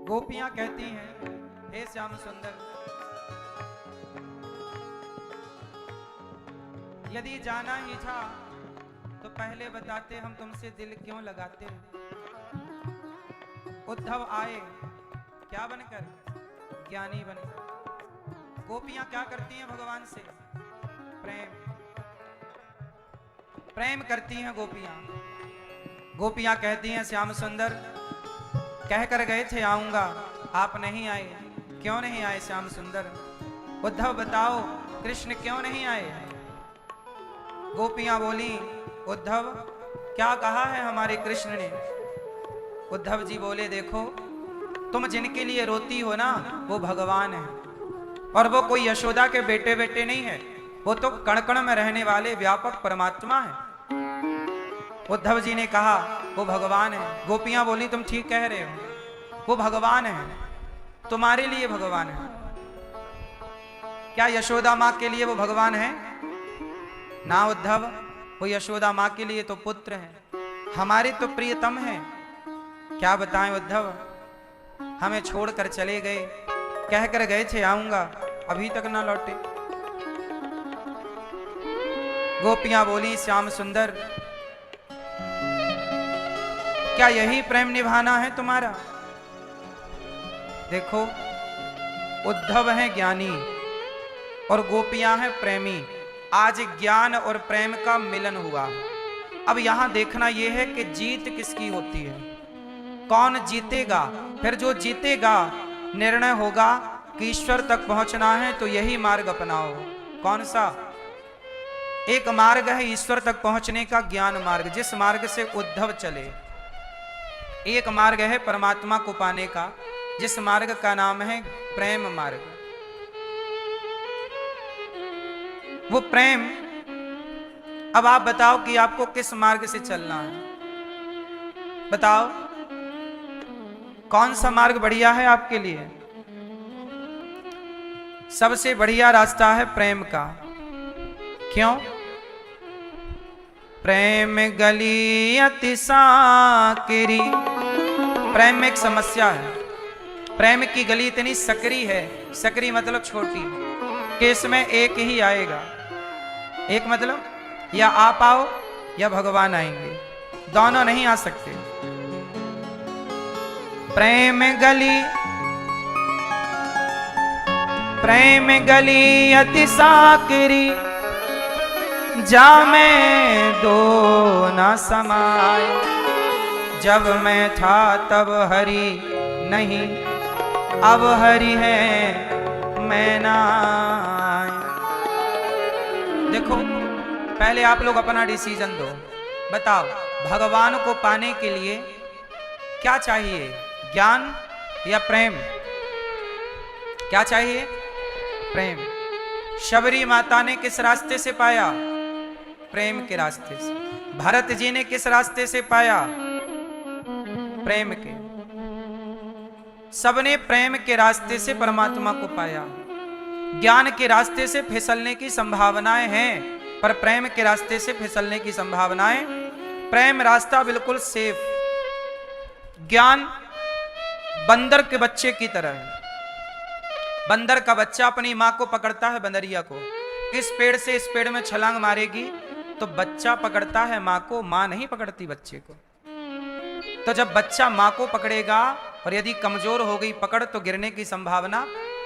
गोपियां कहती हैं, हे श्याम सुंदर, यदि जाना ही था तो पहले बताते, हम तुमसे दिल क्यों लगाते। उद्धव आए क्या बनकर? ज्ञानी बनकर। गोपियां क्या करती हैं भगवान से? प्रेम करती हैं गोपियां। गोपियां कहती हैं, श्याम सुंदर कहकर गए थे आऊंगा, आप नहीं आए, क्यों नहीं आए श्याम सुंदर? उद्धव बताओ, कृष्ण क्यों नहीं आए? गोपियां बोली, उद्धव क्या कहा है हमारे कृष्ण ने? उद्धव जी बोले, देखो तुम जिनके लिए रोती हो ना, वो भगवान है, और वो कोई यशोदा के बेटे बेटे नहीं है, वो तो कण कण में रहने वाले व्यापक परमात्मा है। उद्धव जी ने कहा वो भगवान है। गोपियां बोली, तुम ठीक कह रहे हो, वो भगवान है, तुम्हारे लिए भगवान है। क्या यशोदा माँ के लिए वो भगवान है? ना उद्धव, वो यशोदा माँ के लिए तो पुत्र है, हमारे तो प्रियतम है। क्या बताएं उद्धव, हमें छोड़कर चले गए, कहकर गए थे आऊंगा, अभी तक ना लौटे। गोपियां बोली, श्याम सुंदर क्या यही प्रेम निभाना है तुम्हारा? देखो उद्धव हैं ज्ञानी और गोपियां हैं प्रेमी। आज ज्ञान और प्रेम का मिलन हुआ। अब यहां देखना यह है कि जीत किसकी होती है, कौन जीतेगा। फिर जो जीतेगा निर्णय होगा कि ईश्वर तक पहुंचना है तो यही मार्ग अपनाओ। कौन सा? एक मार्ग है ईश्वर तक पहुंचने का, ज्ञान मार्ग, जिस मार्ग से उद्धव चले। एक मार्ग है परमात्मा को पाने का, जिस मार्ग का नाम है प्रेम मार्ग। वो प्रेम, अब आप बताओ कि आपको किस मार्ग से चलना है? बताओ कौन सा मार्ग बढ़िया है आपके लिए? सबसे बढ़िया रास्ता है प्रेम का। क्यों? प्रेम गली अति साकिरी। प्रेम में एक समस्या है, प्रेम की गली इतनी सकरी है, सकरी मतलब छोटी, कि इसमें एक ही आएगा। एक मतलब या आप आओ या भगवान आएंगे, दोनों नहीं आ सकते। प्रेम गली अति साकिरी, जा मैं दो न समाए। जब मैं था तब हरि नहीं, अब हरि है मैं ना। देखो पहले आप लोग अपना डिसीजन दो, बताओ भगवान को पाने के लिए क्या चाहिए, ज्ञान या प्रेम? क्या चाहिए? प्रेम। शबरी माता ने किस रास्ते से पाया? प्रेम के रास्ते से। भरत जी ने किस रास्ते से पाया? प्रेम के। सबने प्रेम के रास्ते से परमात्मा को पाया। ज्ञान के रास्ते से फिसलने की संभावनाएं हैं, पर प्रेम के रास्ते से फिसलने की संभावनाएं, प्रेम रास्ता बिल्कुल सेफ। ज्ञान बंदर के बच्चे की तरह है। बंदर का बच्चा अपनी मां को पकड़ता है, बंदरिया को, इस पेड़ से इस पेड़ में छलांग मारेगी तो बच्चा पकड़ता है मां को, मां नहीं पकड़ती बच्चे को। तो जब बच्चा मां को पकड़ेगा और यदि कमजोर हो गई पकड़ तो गिरने की संभावना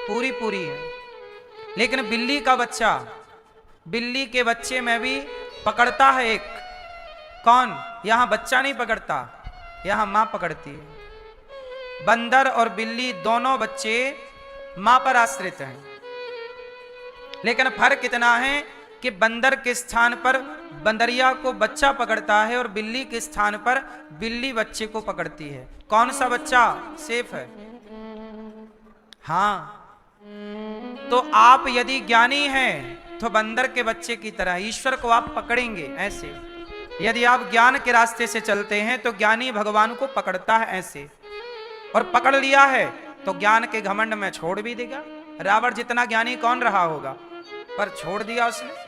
पूरी पूरी है। लेकिन बिल्ली का बच्चा, बिल्ली के बच्चे में भी पकड़ता है एक, कौन? यहां बच्चा नहीं पकड़ता, यहां मां पकड़ती है। बंदर और बिल्ली दोनों बच्चे मां पर आश्रित हैं, लेकिन फर्क इतना है कि बंदर के स्थान पर बंदरिया को बच्चा पकड़ता है और बिल्ली के स्थान पर बिल्ली बच्चे को पकड़ती है। कौन सा बच्चा सेफ है? हाँ, तो आप यदि ज्ञानी हैं तो बंदर के बच्चे की तरह ईश्वर को आप पकड़ेंगे ऐसे। यदि आप ज्ञान के रास्ते से चलते हैं तो ज्ञानी भगवान को पकड़ता है ऐसे, और पकड़ लिया है तो ज्ञान के घमंड में छोड़ भी देगा। रावण जितना ज्ञानी कौन रहा होगा, पर छोड़ दिया उसने।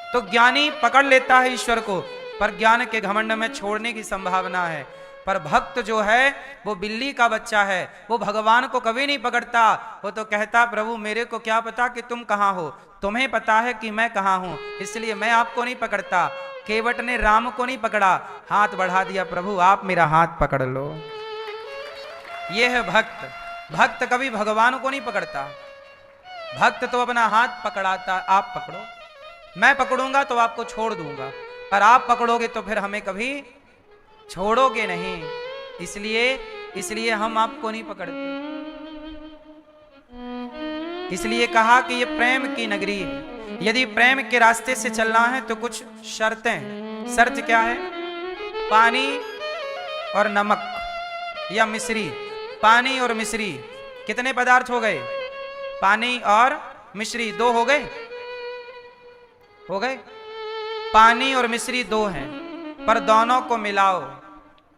तो ज्ञानी पकड़ लेता है ईश्वर को, पर ज्ञान के घमंड में छोड़ने की संभावना है। पर भक्त जो है वो बिल्ली का बच्चा है, वो भगवान को कभी नहीं पकड़ता। वो तो कहता प्रभु मेरे को क्या पता कि तुम कहाँ हो, तुम्हें पता है कि मैं कहाँ हूं, इसलिए मैं आपको नहीं पकड़ता। केवट ने राम को नहीं पकड़ा, हाथ बढ़ा दिया, प्रभु आप मेरा हाथ पकड़ लो। ये है भक्त। भक्त कभी भगवान को नहीं पकड़ता, भक्त तो अपना हाथ पकड़ाता, आप पकड़ो, मैं पकड़ूंगा तो आपको छोड़ दूंगा, पर आप पकड़ोगे तो फिर हमें कभी छोड़ोगे नहीं, इसलिए हम आपको नहीं पकड़ते। इसलिए कहा कि ये प्रेम की नगरी है। यदि प्रेम के रास्ते से चलना है तो कुछ शर्तें हैं। शर्त क्या है? पानी और नमक या मिश्री। पानी और मिश्री कितने पदार्थ हो गए? पानी और मिश्री दो हो गए, हो गए। पानी और मिश्री दो हैं, पर दोनों को मिलाओ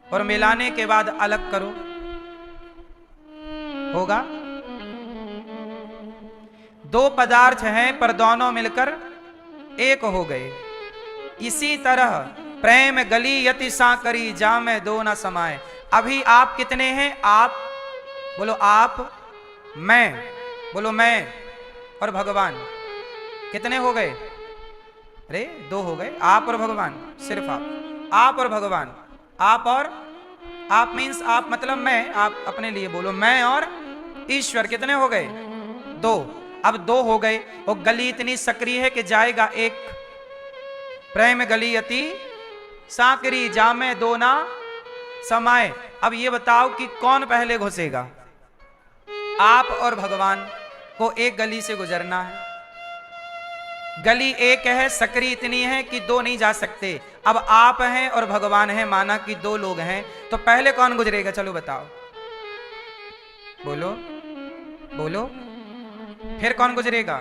और मिलाने के बाद अलग करो, होगा? दो पदार्थ हैं पर दोनों मिलकर एक हो गए। इसी तरह प्रेम गली यति साकरी जामे दो न समाए। अभी आप कितने हैं? आप बोलो, आप, मैं बोलो, मैं और भगवान कितने हो गए? अरे दो हो गए, आप और भगवान, सिर्फ आप और भगवान। आप और आप मीन्स आप मतलब मैं, आप अपने लिए बोलो, मैं और ईश्वर कितने हो गए? दो। अब दो हो गए और गली इतनी सक्रिय है कि जाएगा एक। प्रेम गली यति साकरी जामे दो ना समाए। अब ये बताओ कि कौन पहले घुसेगा? आप और भगवान को एक गली से गुजरना है। गली एक है, सकरी इतनी है कि दो नहीं जा सकते। अब आप हैं और भगवान हैं, माना कि दो लोग हैं, तो पहले कौन गुजरेगा? चलो बताओ, बोलो बोलो। फिर कौन गुजरेगा?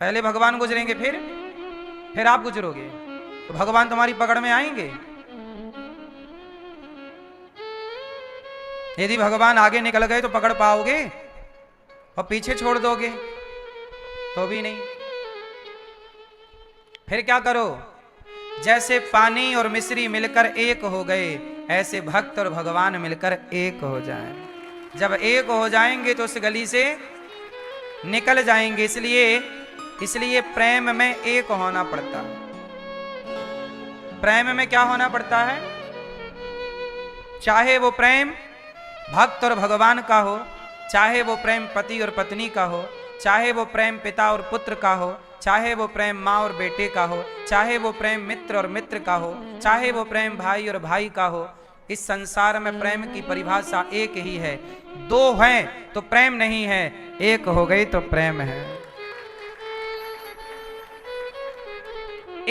पहले भगवान गुजरेंगे, फिर आप गुजरोगे। तो भगवान तुम्हारी पकड़ में आएंगे? यदि भगवान आगे निकल गए तो पकड़ पाओगे, और पीछे छोड़ दोगे तो भी नहीं। फिर क्या करो? जैसे पानी और मिश्री मिलकर एक हो गए, ऐसे भक्त और भगवान मिलकर एक हो जाएं। जब एक हो जाएंगे तो उस गली से निकल जाएंगे। इसलिए प्रेम में एक होना पड़ता है। प्रेम में क्या होना पड़ता है? चाहे वो प्रेम भक्त और भगवान का हो, चाहे वो प्रेम पति और पत्नी का हो, चाहे वो प्रेम पिता और पुत्र का हो, चाहे वो प्रेम माँ और बेटे का हो, चाहे वो प्रेम मित्र और मित्र का हो, चाहे वो प्रेम भाई और भाई का हो। इस संसार में प्रेम की परिभाषा एक ही है। दो हैं तो प्रेम नहीं है, एक हो गई तो प्रेम है।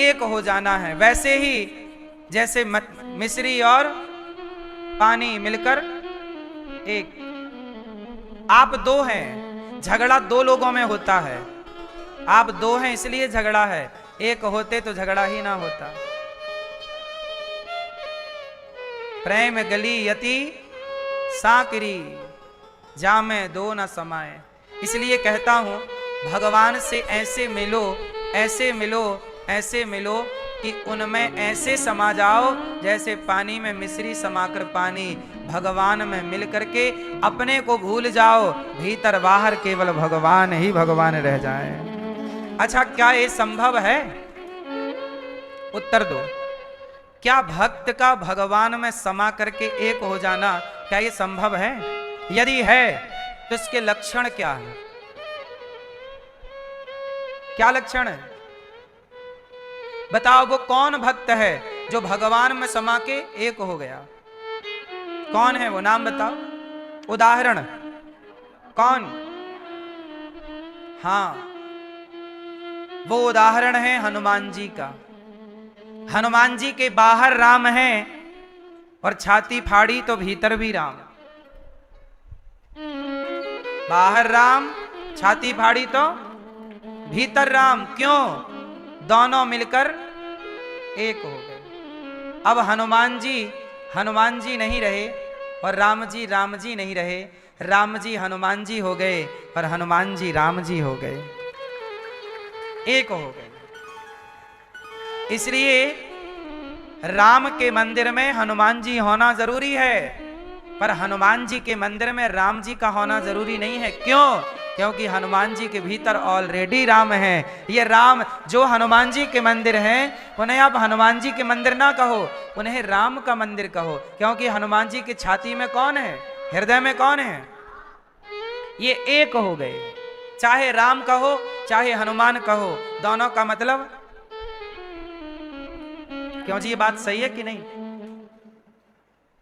एक हो जाना है। वैसे ही जैसे मिश्री और पानी मिलकर एक। आप दो हैं, झगड़ा दो लोगों में होता है। आप दो हैं इसलिए झगड़ा है, एक होते तो झगड़ा ही ना होता। प्रेम गली यति साकरी जामे दो न समाए। इसलिए कहता हूं भगवान से ऐसे मिलो, ऐसे मिलो, ऐसे मिलो कि उनमें ऐसे समा जाओ जैसे पानी में मिश्री समाकर पानी भगवान में मिल करके अपने को भूल जाओ, भीतर बाहर केवल भगवान ही भगवान रह जाए। अच्छा, क्या ये संभव है? उत्तर दो। क्या भक्त का भगवान में समा करके एक हो जाना, क्या ये संभव है? यदि है तो इसके लक्षण क्या है? क्या लक्षण है बताओ? वो कौन भक्त है जो भगवान में समा के एक हो गया? कौन है वो? नाम बताओ, उदाहरण कौन? हाँ, वो उदाहरण है हनुमान जी का। हनुमान जी के बाहर राम है और छाती फाड़ी तो भीतर भी राम। बाहर राम, छाती फाड़ी तो भीतर राम। क्यों? दोनों मिलकर एक हो गए। अब हनुमान जी नहीं रहे और राम जी नहीं रहे। राम जी हनुमान जी हो गए और हनुमान जी राम जी हो गए, एक हो गए। इसलिए राम के मंदिर में हनुमान जी होना जरूरी है, पर हनुमान जी के मंदिर में राम जी का होना जरूरी नहीं है। क्यों? क्योंकि हनुमान जी के भीतर ऑलरेडी राम है। ये राम जो हनुमान जी के मंदिर हैं, उन्हें आप हनुमान जी के मंदिर ना कहो, उन्हें राम का मंदिर कहो। क्योंकि हनुमान जी की छाती में कौन है, हृदय में कौन है? ये एक हो गए। चाहे राम कहो चाहे हनुमान कहो, दोनों का मतलब, क्यों जी ये बात सही है कि नहीं?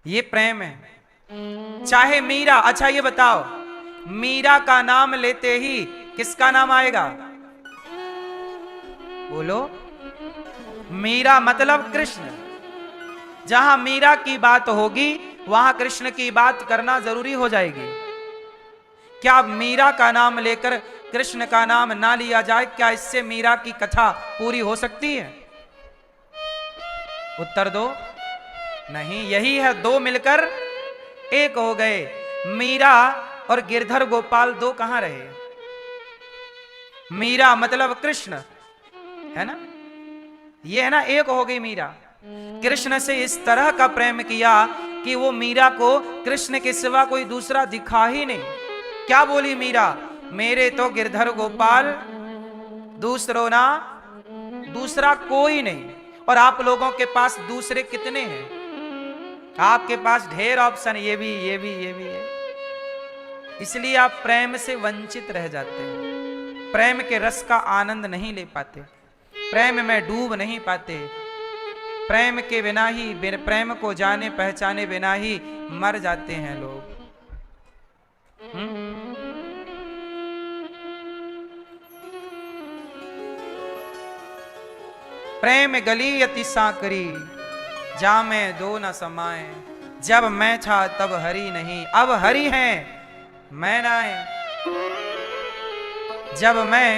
ये प्रेम है। चाहे मीरा, अच्छा ये बताओ, मीरा का नाम लेते ही किसका नाम आएगा? बोलो। मीरा मतलब कृष्ण। जहां मीरा की बात होगी वहां कृष्ण की बात करना जरूरी हो जाएगी। क्या मीरा का नाम लेकर कृष्ण का नाम ना लिया जाए? क्या इससे मीरा की कथा पूरी हो सकती है? उत्तर दो। नहीं, यही है, दो मिलकर एक हो गए। मीरा और गिरधर गोपाल दो कहां रहे? मीरा मतलब कृष्ण, है ना? ये है ना, एक हो गई मीरा। कृष्ण से इस तरह का प्रेम किया कि वो मीरा को कृष्ण के सिवा कोई दूसरा दिखा ही नहीं। क्या बोली मीरा? मेरे तो गिरधर गोपाल दूसरो ना, दूसरा कोई नहीं। और आप लोगों के पास दूसरे कितने हैं? आपके पास ढेर ऑप्शन, ये भी ये भी ये भी है। इसलिए आप प्रेम से वंचित रह जाते हैं, प्रेम के रस का आनंद नहीं ले पाते, प्रेम में डूब नहीं पाते। प्रेम के बिना ही, प्रेम को जाने पहचाने बिना ही मर जाते हैं लोग। प्रेम गली अति साकरी, जामे दो न समाए। जब मैं था तब हरि नहीं, अब हरि है मैं ना है। जब मैं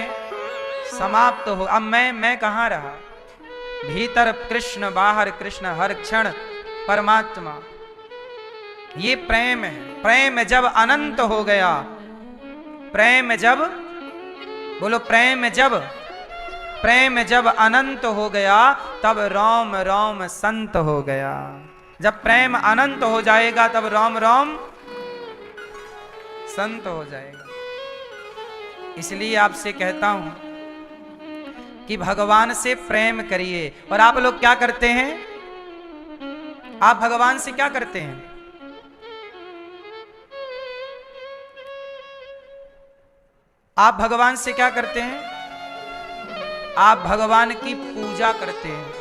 समाप्त हो, अब मैं कहां रहा? भीतर कृष्ण, बाहर कृष्ण, हर क्षण परमात्मा। ये प्रेम है। प्रेम जब अनंत हो गया, प्रेम जब, बोलो, प्रेम जब अनंत हो गया, तब राम राम संत हो गया। जब प्रेम अनंत हो जाएगा तब राम राम संत हो जाएगा। इसलिए आपसे कहता हूं कि भगवान से प्रेम करिए। और आप लोग क्या करते हैं? आप भगवान से क्या करते हैं? आप भगवान से क्या करते हैं? आप भगवान की पूजा करते हैं।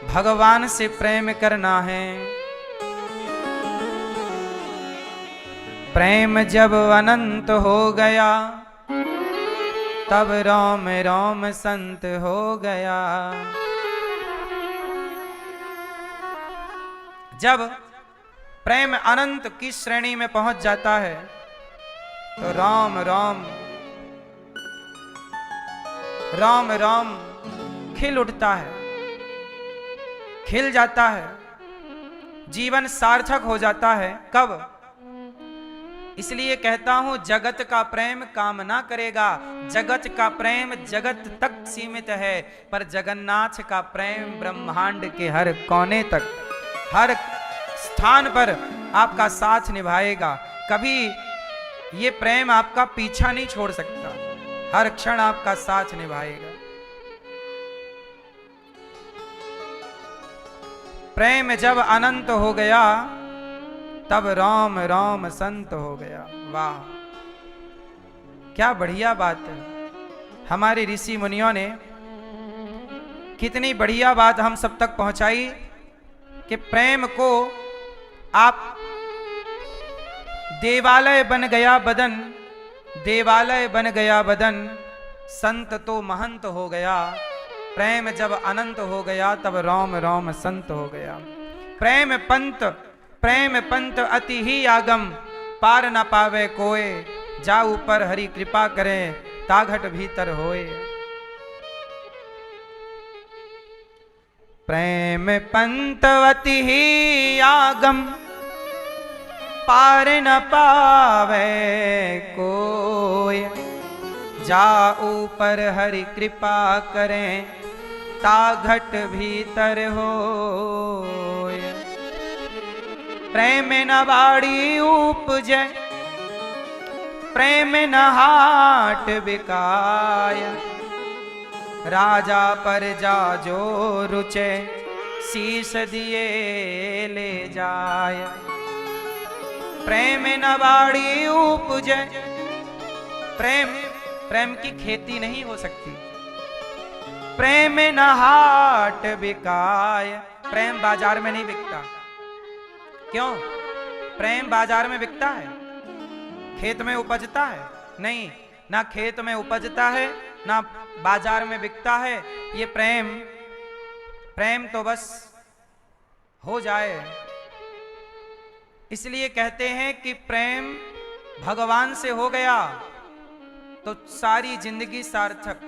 भगवान से प्रेम करना है। प्रेम जब अनंत हो गया, तब राम राम संत हो गया। जब प्रेम अनंत की श्रेणी में पहुंच जाता है तो राम राम राम राम खिल उठता है, खिल जाता है, जीवन सार्थक हो जाता है। कब? इसलिए कहता हूं, जगत का प्रेम कामना करेगा। जगत का प्रेम जगत तक सीमित है, पर जगन्नाथ का प्रेम ब्रह्मांड के हर कोने तक, हर स्थान पर आपका साथ निभाएगा। कभी ये प्रेम आपका पीछा नहीं छोड़ सकता, हर क्षण आपका साथ निभाएगा। प्रेम जब अनंत हो गया, तब राम राम संत हो गया। वाह, क्या बढ़िया बात है। हमारे ऋषि मुनियों ने कितनी बढ़िया बात हम सब तक पहुंचाई कि प्रेम को आप, देवालय बन गया बदन, देवालय बन गया बदन, संत तो महंत हो गया। प्रेम जब अनंत हो गया, तब राम राम संत हो गया। प्रेम पंत अति ही आगम, पार न पावे कोय। जा ऊपर हरि कृपा करे, ताघट भीतर होए। प्रेम पंत अति ही आगम, पार न पावे कोय। जा ऊपर हरि कृपा करें, ता घट भीतर हो। प्रेम न बाड़ी उपजै, प्रेम न हाट बिकाय। राजा पर जा जो रुचे, शीस दिए ले जाय। प्रेम न बाड़ी उपजै, प्रेम की खेती नहीं हो सकती। प्रेम न हाट बिकाय, प्रेम बाजार में नहीं बिकता। क्यों? प्रेम बाजार में बिकता है? खेत में उपजता है? नहीं, ना खेत में उपजता है ना बाजार में बिकता है। ये प्रेम तो बस हो जाए। इसलिए कहते हैं कि प्रेम भगवान से हो गया तो सारी जिंदगी सार्थक,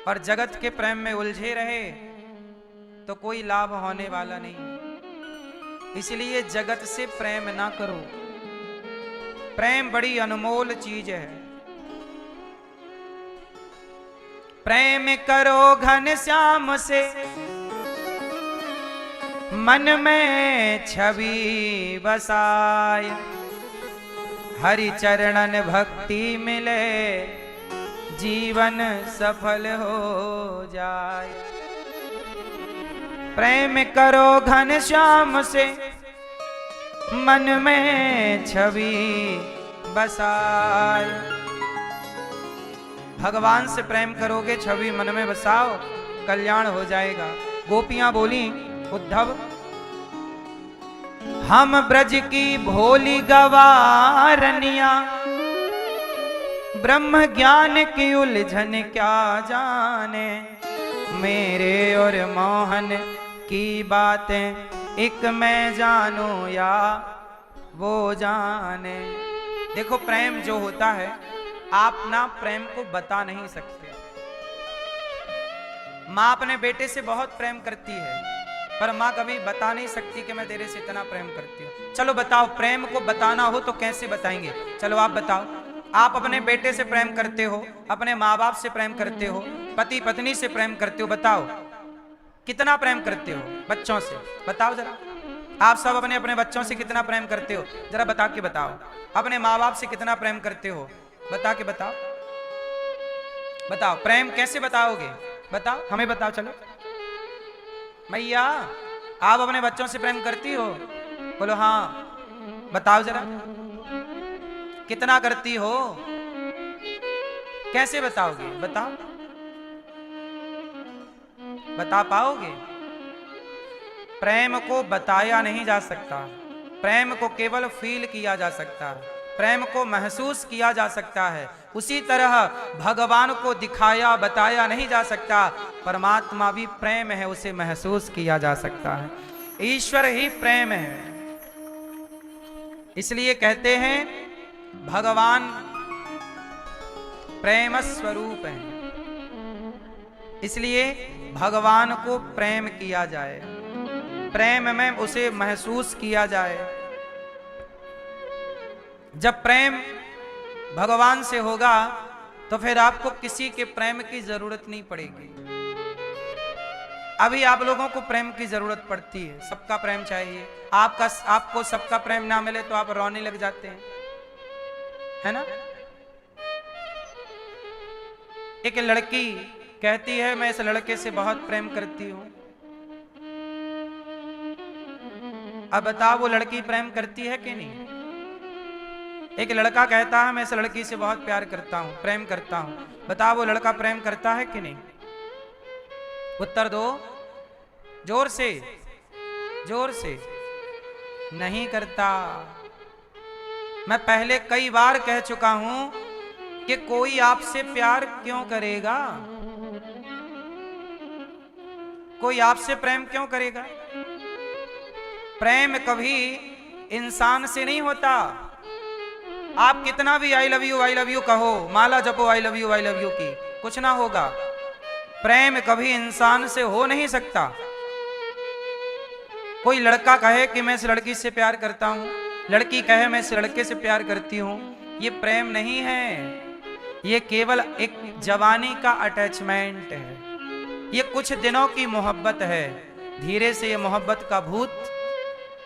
और जगत के प्रेम में उलझे रहे तो कोई लाभ होने वाला नहीं। इसलिए जगत से प्रेम ना करो। प्रेम बड़ी अनमोल चीज है। प्रेम करो घन श्याम से, मन में छवि बसाय। हरि चरणन भक्ति मिले, जीवन सफल हो जाए। प्रेम करो घन श्याम से, मन में छवि बसाए। भगवान से प्रेम करोगे, छवि मन में बसाओ, कल्याण हो जाएगा। गोपियां बोली, उद्धव हम ब्रज की भोली गवारनिया, ब्रह्म ज्ञान की उलझन क्या जाने। मेरे और मोहन की बातें एक मैं जानू या वो जाने। देखो, प्रेम जो होता है, आप ना प्रेम को बता नहीं सकते। माँ अपने बेटे से बहुत प्रेम करती है, पर माँ कभी बता नहीं सकती कि मैं तेरे से इतना प्रेम करती हूँ। चलो बताओ, प्रेम को बताना हो तो कैसे बताएंगे? चलो आप बताओ। आप अपने बेटे से प्रेम करते हो, अपने माँ बाप से प्रेम करते हो, पति पत्नी से प्रेम करते हो, बताओ कितना प्रेम करते हो? बच्चों से बताओ जरा। आप सब अपने अपने बच्चों से कितना प्रेम करते हो? जरा बता के बताओ। अपने माँ बाप से कितना प्रेम करते हो? बता के बताओ। बताओ, प्रेम कैसे बताओगे? बताओ, हमें बताओ। चलो मैया, आप अपने बच्चों से प्रेम करती हो? बोलो हाँ। बताओ जरा, कितना करती हो? कैसे बताओगे? बताओ, बता पाओगे? प्रेम को बताया नहीं जा सकता। प्रेम को केवल फील किया जा सकता है, प्रेम को महसूस किया जा सकता है। उसी तरह भगवान को दिखाया बताया नहीं जा सकता। परमात्मा भी प्रेम है, उसे महसूस किया जा सकता है। ईश्वर ही प्रेम है। इसलिए कहते हैं भगवान प्रेम स्वरूप है। इसलिए भगवान को प्रेम किया जाए, प्रेम में उसे महसूस किया जाए। जब प्रेम भगवान से होगा तो फिर आपको किसी के प्रेम की जरूरत नहीं पड़ेगी। अभी आप लोगों को प्रेम की जरूरत पड़ती है, सबका प्रेम चाहिए। आपको सबका प्रेम ना मिले तो आप रोने लग जाते हैं, है ना? एक लड़की कहती है मैं इस लड़के से बहुत प्रेम करती हूं। अब बताओ, वो लड़की प्रेम करती है कि नहीं? एक लड़का कहता है मैं इस लड़की से बहुत प्यार करता हूं, प्रेम करता हूं। बताओ, वो लड़का प्रेम करता है कि नहीं? उत्तर दो जोर से, जोर से। नहीं करता। मैं पहले कई बार कह चुका हूं कि कोई आपसे प्यार क्यों करेगा? कोई आपसे प्रेम क्यों करेगा? प्रेम कभी इंसान से नहीं होता। आप कितना भी आई लव यू कहो, माला जपो आई लव यू की, कुछ ना होगा। प्रेम कभी इंसान से हो नहीं सकता। कोई लड़का कहे कि मैं इस लड़की से प्यार करता हूं, लड़की कहे मैं इस लड़के से प्यार करती हूं, ये प्रेम नहीं है। ये केवल एक जवानी का अटैचमेंट है। ये कुछ दिनों की मोहब्बत है, धीरे से ये मोहब्बत का भूत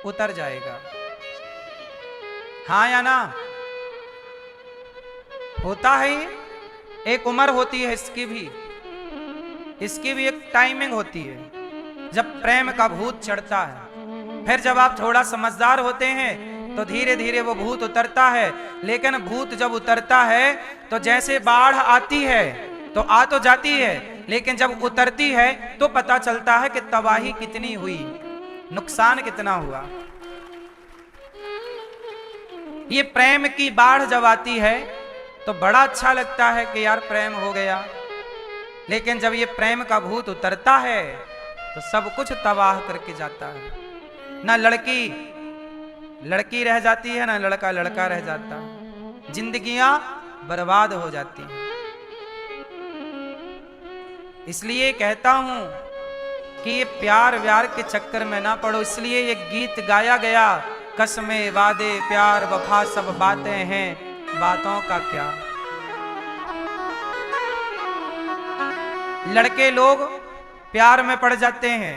उतर जाएगा। हाँ या ना? होता है ये, एक उम्र होती है इसकी भी एक टाइमिंग होती है जब प्रेम का भूत चढ़ता है। फिर जब आप थोड़ा समझदार होते हैं तो धीरे धीरे वो भूत उतरता है। लेकिन भूत जब उतरता है तो जैसे बाढ़ आती है तो आ तो जाती है, लेकिन जब उतरती है तो पता चलता है कि तबाही कितनी हुई, नुकसान कितना हुआ। ये प्रेम की बाढ़ जब आती है तो बड़ा अच्छा लगता है कि यार प्रेम हो गया, लेकिन जब ये प्रेम का भूत उतरता है तो सब कुछ तबाह करके जाता है। ना लड़की लड़की रह जाती है, ना लड़का लड़का रह जाता है, जिंदगियां बर्बाद हो जाती हैं। इसलिए कहता हूं कि ये प्यार व्यार के चक्कर में ना पड़ो। इसलिए ये गीत गाया गया, कसमें वादे प्यार वफा सब बातें हैं, बातों का क्या। लड़के लोग प्यार में पड़ जाते हैं,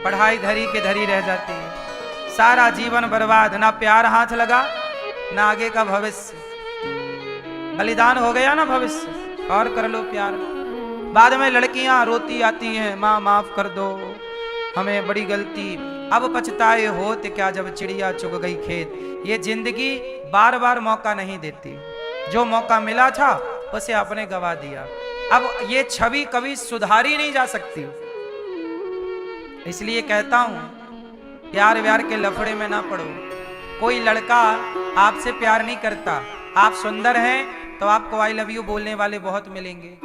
पढ़ाई धरी के धरी रह जाती है, सारा जीवन बर्बाद, ना प्यार हाथ लगा ना आगे का भविष्य, बलिदान हो गया ना भविष्य, और कर लो प्यार। बाद में लड़कियां रोती आती हैं, माँ माफ कर दो हमें बड़ी गलती, अब पछताए होत क्या जब चिड़िया चुग गई खेत। ये जिंदगी बार बार मौका नहीं देती, जो मौका मिला था उसे आपने गवा दिया। अब ये छवि कभी सुधारी नहीं जा सकती। इसलिए कहता हूं प्यार व्यार के लफड़े में ना पड़ो। कोई लड़का आपसे प्यार नहीं करता, आप सुंदर हैं तो आपको आई लव यू बोलने वाले बहुत मिलेंगे।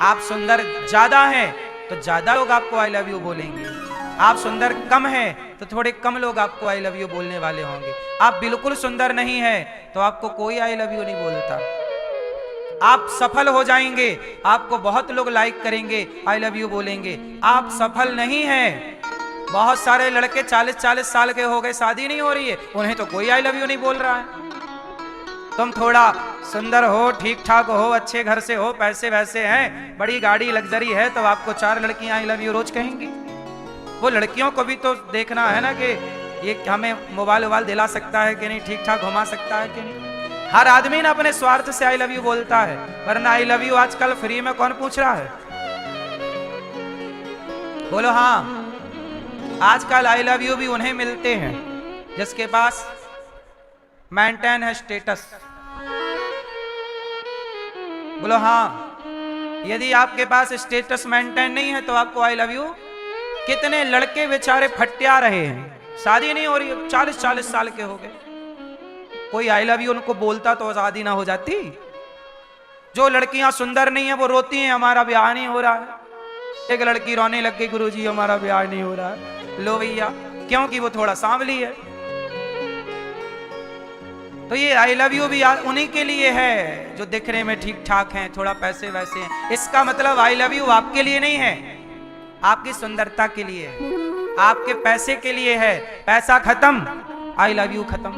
आप सुंदर ज्यादा हैं तो ज्यादा लोग आपको आई लव यू बोलेंगे। आप सुंदर कम हैं तो थोड़े कम लोग आपको आई लव यू बोलने वाले होंगे। आप बिल्कुल सुंदर नहीं हैं तो आपको कोई आई लव यू नहीं बोलता। आप सफल हो जाएंगे, आपको बहुत लोग लाइक करेंगे, आई लव यू बोलेंगे। आप सफल नहीं हैं, बहुत सारे लड़के 40-40 साल के हो गए, शादी नहीं हो रही है, उन्हें तो कोई आई लव यू नहीं बोल रहा है। तुम थोड़ा सुंदर हो, ठीक ठाक हो, अच्छे घर से हो, पैसे वैसे हैं, बड़ी गाड़ी लग्जरी है, तो आपको 4 लड़कियां आई लव यू रोज कहेंगी। वो लड़कियों को भी तो देखना है ना कि ये हमें मोबाइल वोबाइल दिला सकता है कि नहीं, ठीक ठाक घुमा सकता है कि नहीं। हर आदमी ना अपने स्वार्थ से आई लव यू बोलता है, वरना आई लव यू आजकल फ्री में कौन पूछ रहा है? बोलो हाँ। आजकल आई लव यू भी उन्हें मिलते हैं जिसके पास मेंटेन है स्टेटस। बोलो हाँ। यदि आपके पास स्टेटस मेंटेन नहीं है तो आपको आई लव यू। कितने लड़के बेचारे फटिया रहे हैं, शादी नहीं हो रही, 40-40 साल के हो गए, कोई आई लव यू उनको बोलता तो शादी ना हो जाती। जो लड़कियां सुंदर नहीं है वो रोती हैं हमारा ब्याह नहीं हो रहा है। एक लड़की रोने लग गई, गुरुजी हमारा ब्याह नहीं हो रहा है। लो भैया, क्योंकि वो थोड़ा सांवली है। तो ये आई लव यू भी उन्हीं के लिए है जो दिखने में ठीक ठाक हैं, थोड़ा पैसे वैसे हैं। इसका मतलब आई लव यू आपके लिए नहीं है, आपकी सुंदरता के लिए है, आपके पैसे के लिए है। पैसा खत्म, आई लव यू खत्म,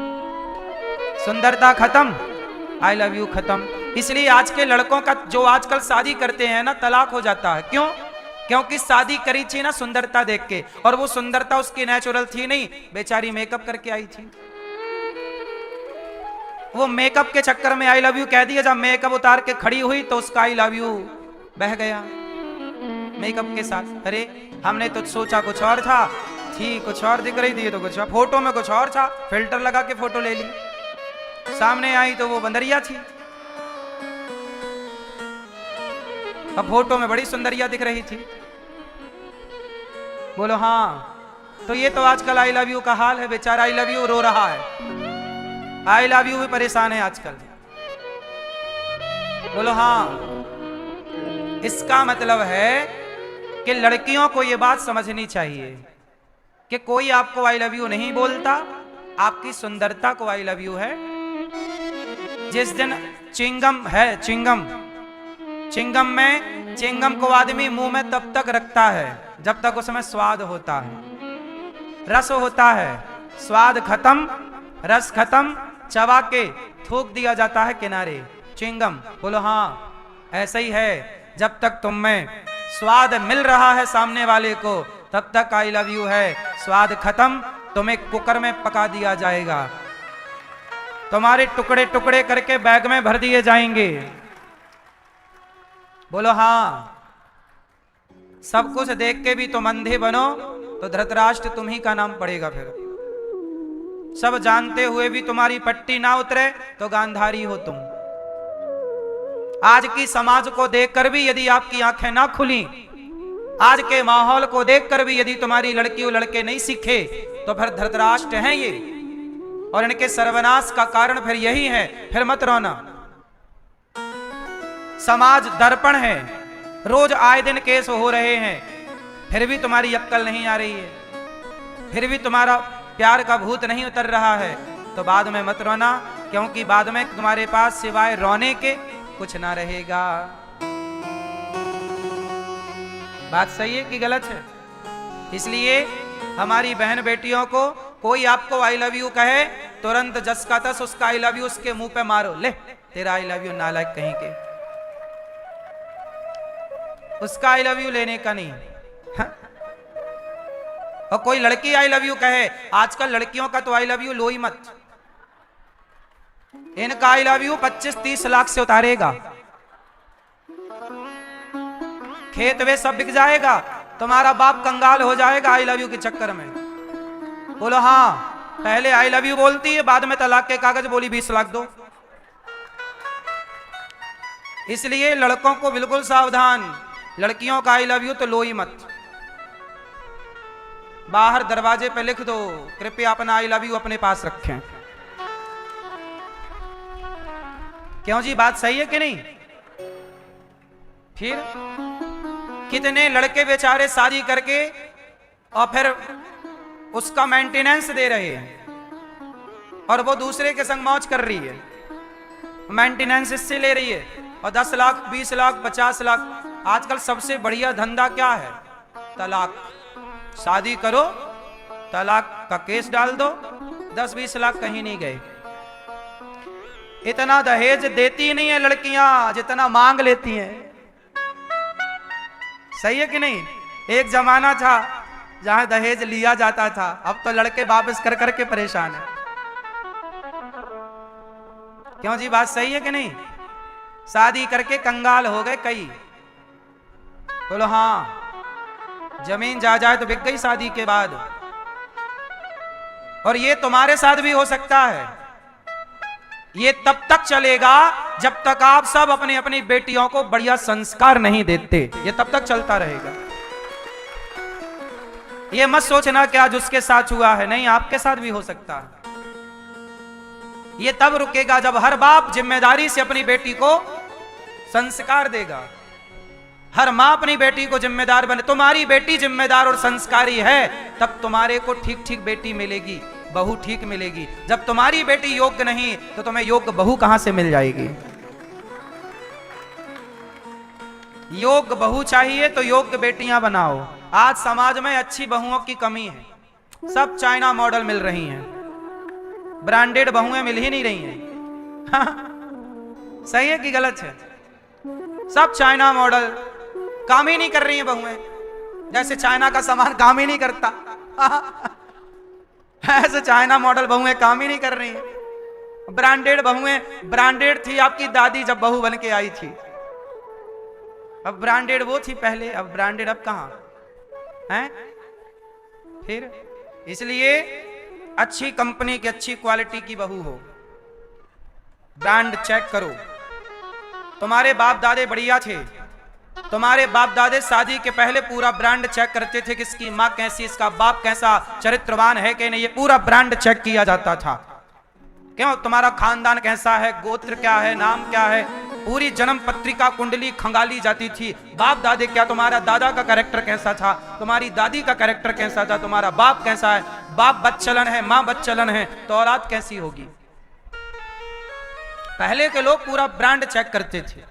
सुंदरता खत्म, आई लव यू खत्म। इसलिए आज के लड़कों का जो आजकल शादी करते हैं ना, तलाक हो जाता है। क्यों? क्योंकि शादी करी थी ना सुंदरता देख के, और वो सुंदरता उसकी नेचुरल थी नहीं, बेचारी मेकअप करके आई थी। वो मेकअप के चक्कर में आई लव यू कह दिया। जब मेकअप उतार के खड़ी हुई तो उसका आई लव यू बह गया मेकअप के साथ। अरे हमने तो सोचा कुछ और था, थी कुछ और दिख रही थी तो कुछ और, फोटो में कुछ और था, फिल्टर लगा के फोटो ले ली, सामने आई तो वो बंदरिया थी। अब फोटो में बड़ी सुंदरिया दिख रही थी। बोलो हाँ। तो ये तो आजकल आई लव यू का हाल है। बेचारा आई लव यू रो रहा है, आई लव यू भी परेशान है आजकल। बोलो हाँ। इसका मतलब है कि लड़कियों को यह बात समझनी चाहिए कि कोई आपको आई लव यू नहीं बोलता, आपकी सुंदरता को आई लव यू है। जिस दिन चिंगम है, चिंगम में चिंगम को आदमी मुंह में तब तक रखता है जब तक उसमें स्वाद होता है, रस होता है। स्वाद खत्म, रस खत्म, चबा के थूक दिया जाता है किनारे, चिंगम। बोलो हाँ। ऐसा ही है, जब तक तुम में स्वाद मिल रहा है सामने वाले को, तब तक आई लव यू है। स्वाद खत्म, तुम्हें कुकर में पका दिया जाएगा, तुम्हारे टुकड़े टुकड़े करके बैग में भर दिए जाएंगे। बोलो हाँ। सब कुछ देख के भी तुम अंधे बनो तो धृतराष्ट्र तुम ही का नाम पड़ेगा। फिर सब जानते हुए भी तुम्हारी पट्टी ना उतरे तो गांधारी हो तुम। आज की समाज को देखकर भी यदि आपकी आंखें ना खुली, आज के माहौल को देखकर भी यदि तुम्हारी लड़की और लड़के नहीं सीखे, तो फिर धृतराष्ट्र हैं ये, और इनके सर्वनाश का कारण फिर यही है। फिर मत रोना, समाज दर्पण है, रोज आए दिन केस हो रहे हैं, फिर भी तुम्हारी अक्ल नहीं आ रही है, फिर भी तुम्हारा प्यार का भूत नहीं उतर रहा है, तो बाद में मत रोना, क्योंकि बाद में तुम्हारे पास सिवाय रोने के कुछ ना रहेगा। बात सही है कि गलत है? इसलिए हमारी बहन बेटियों को कोई आपको आई लव यू कहे, तुरंत जस का तस उसका आई लव यू उसके मुंह पे मारो। ले तेरा आई लव यू नालायक कहीं के, उसका आई लव यू लेने का नहीं। हा? और कोई लड़की आई लव यू कहे, आजकल लड़कियों का तो आई लव यू लो ही मत, इनका आई लव यू 25-30 लाख से उतारेगा, खेत वे सब बिक जाएगा, तुम्हारा बाप कंगाल हो जाएगा आई लव यू के चक्कर में। बोलो हाँ। पहले आई लव यू बोलती है, बाद में तलाक के कागज बोली 20 लाख दो। इसलिए लड़कों को बिल्कुल सावधान, लड़कियों का आई लव यू तो लो ही मत, बाहर दरवाजे पे लिख दो, कृपया अपना आई लव यू अपने पास रखें। क्यों जी, बात सही है कि नहीं? फिर कितने लड़के बेचारे शादी करके और फिर उसका मेंटेनेंस दे रहे हैं और वो दूसरे के संग मौज कर रही है, मेंटेनेंस इससे ले रही है, और 10 लाख 20 लाख 50 लाख। आजकल सबसे बढ़िया धंधा क्या है? तलाक। शादी करो, तलाक का केस डाल दो, 10-20 लाख कहीं नहीं गए। इतना दहेज देती नहीं है लड़कियां जितना मांग लेती हैं। सही है कि नहीं? एक जमाना था जहां दहेज लिया जाता था, अब तो लड़के वापस कर करके परेशान है। क्यों जी, बात सही है कि नहीं? शादी करके कंगाल हो गए कई। बोलो हाँ। जमीन जायदाद तो बिक गई शादी के बाद, और ये तुम्हारे साथ भी हो सकता है। ये तब तक चलेगा जब तक आप सब अपनी अपनी बेटियों को बढ़िया संस्कार नहीं देते, ये तब तक चलता रहेगा। ये मत सोचना कि आज उसके साथ हुआ है, नहीं, आपके साथ भी हो सकता है। ये तब रुकेगा जब हर बाप जिम्मेदारी से अपनी बेटी को संस्कार देगा, हर मां अपनी बेटी को जिम्मेदार बने। तुम्हारी बेटी जिम्मेदार और संस्कारी है तब तुम्हारे को ठीक ठीक बेटी मिलेगी, बहू ठीक मिलेगी। जब तुम्हारी बेटी योग्य नहीं तो तुम्हें योग्य बहू कहां से मिल जाएगी? योग्य बहू चाहिए तो योग्य बेटियां बनाओ। आज समाज में अच्छी बहुओं की कमी है, सब चाइना मॉडल मिल रही हैं, ब्रांडेड बहुएं मिल ही नहीं रही हैं। हाँ, सही है कि गलत है? सब चाइना मॉडल, काम ही नहीं कर रही हैं बहुएं, जैसे चाइना का सामान काम ही नहीं करता। ऐसे चाइना मॉडल बहुएं काम ही नहीं कर रही हैं। ब्रांडेड बहुएं, ब्रांडेड थी आपकी दादी जब बहू बन के आई थी, अब ब्रांडेड वो थी पहले, अब ब्रांडेड अब कहां है? फिर इसलिए अच्छी कंपनी की अच्छी क्वालिटी की बहू हो, ब्रांड चेक करो। तुम्हारे बाप दादे बढ़िया थे, तुम्हारे बाप दादे शादी के पहले पूरा ब्रांड चेक करते थे कि इसकी माँ कैसी, इसका बाप कैसा, चरित्रवान है कि नहीं, ये पूरा ब्रांड चेक किया जाता था। क्यों? तुम्हारा खानदान कैसा है, गोत्र क्या है, नाम क्या है, पूरी जन्म पत्रिका कुंडली खंगाली जाती थी। बाप दादे क्या, तुम्हारा दादा का कैरेक्टर कैसा था, तुम्हारी दादी का कैरेक्टर कैसा था, तुम्हारा बाप कैसा है, बाप बदचलन है, माँ बदचलन है, तो औलाद कैसी होगी? पहले के लोग पूरा ब्रांड चेक करते थे,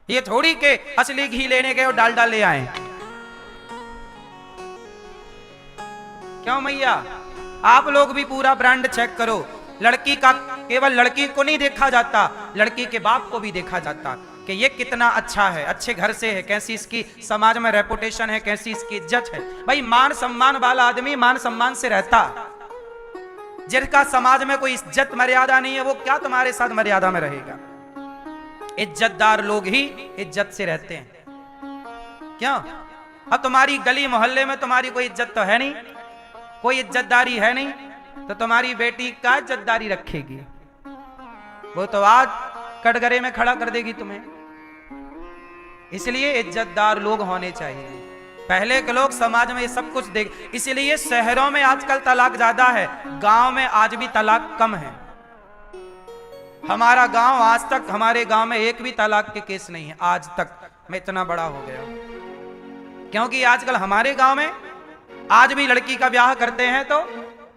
ये थोड़ी के असली घी लेने गए और डालडा ले आए। क्यों मैया? आप लोग भी पूरा ब्रांड चेक करो। लड़की का केवल लड़की को नहीं देखा जाता, लड़की के बाप को भी देखा जाता। कि ये कितना अच्छा है, अच्छे घर से है, कैसी इसकी समाज में रेपुटेशन है, कैसी इसकी इज्जत है। भाई मान सम्मान वाला आदमी मान सम्मान से रहता, जिसका समाज में कोई इज्जत मर्यादा नहीं है वो क्या तुम्हारे साथ मर्यादा में रहेगा। इज्जतदार लोग ही इज्जत से रहते हैं। क्यों? अब तुम्हारी गली मोहल्ले में तुम्हारी कोई इज्जत तो है नहीं, कोई इज्जतदारी है नहीं, तो तुम्हारी बेटी क्या इज्जतदारी रखेगी? वो तो आज कटघरे में खड़ा कर देगी तुम्हें। इसलिए इज्जतदार लोग होने चाहिए। पहले के लोग समाज में ये सब कुछ देख, इसलिए शहरों में आजकल तलाक ज्यादा है, गांव में आज भी तलाक कम है। हमारा गांव आज तक, हमारे गांव में एक भी तलाक के केस नहीं है आज तक। मैं इतना बड़ा हो गया क्योंकि आजकल हमारे गांव में आज भी लड़की का ब्याह करते हैं तो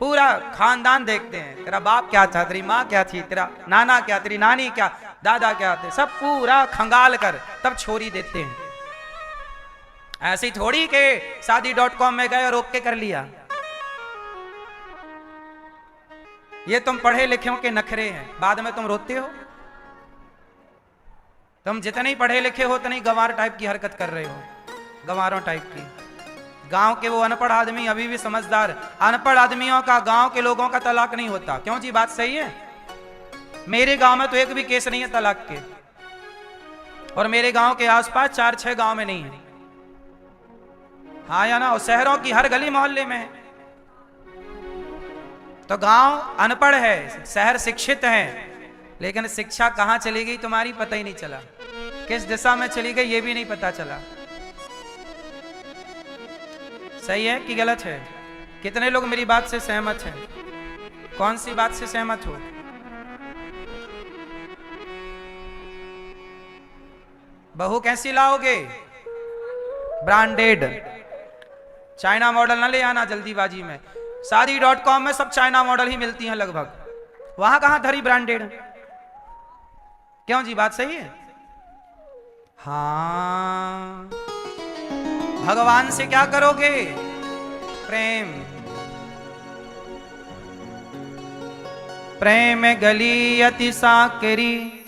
पूरा खानदान देखते हैं, तेरा बाप क्या था, तेरी माँ क्या थी, तेरा नाना क्या, तेरी नानी क्या, दादा क्या थे, सब पूरा खंगाल कर तब छोरी देते हैं। ऐसी थोड़ी के शादी.com में गए और ओके कर लिया। ये तुम पढ़े लिखे के नखरे हैं, बाद में तुम रोते हो। तुम जितने पढ़े लिखे हो उतनी गंवार टाइप की हरकत कर रहे हो, गंवारों टाइप की। गांव के वो अनपढ़ आदमी अभी भी समझदार, अनपढ़ आदमियों का गांव के लोगों का तलाक नहीं होता। क्यों जी? बात सही है। मेरे गांव में तो एक भी केस नहीं है तलाक के, और मेरे गांव के आसपास 4-6 गांव में नहीं है। हाँ या ना? और शहरों की हर गली मोहल्ले में है। तो गांव अनपढ़ है, शहर शिक्षित है, लेकिन शिक्षा कहां चली गई तुम्हारी पता ही नहीं चला, किस दिशा में चली गई ये भी नहीं पता चला। सही है कि गलत है? कितने लोग मेरी बात से सहमत हैं? कौन सी बात से सहमत हो? बहू कैसी लाओगे? ब्रांडेड, चाइना मॉडल ना ले आना जल्दीबाजी में। शादी.com में सब चाइना मॉडल ही मिलती हैं लगभग, वहां कहां धरी ब्रांडेड। क्यों जी? बात सही है। हाँ, भगवान से क्या करोगे? प्रेम। प्रेम गली अति साकरी,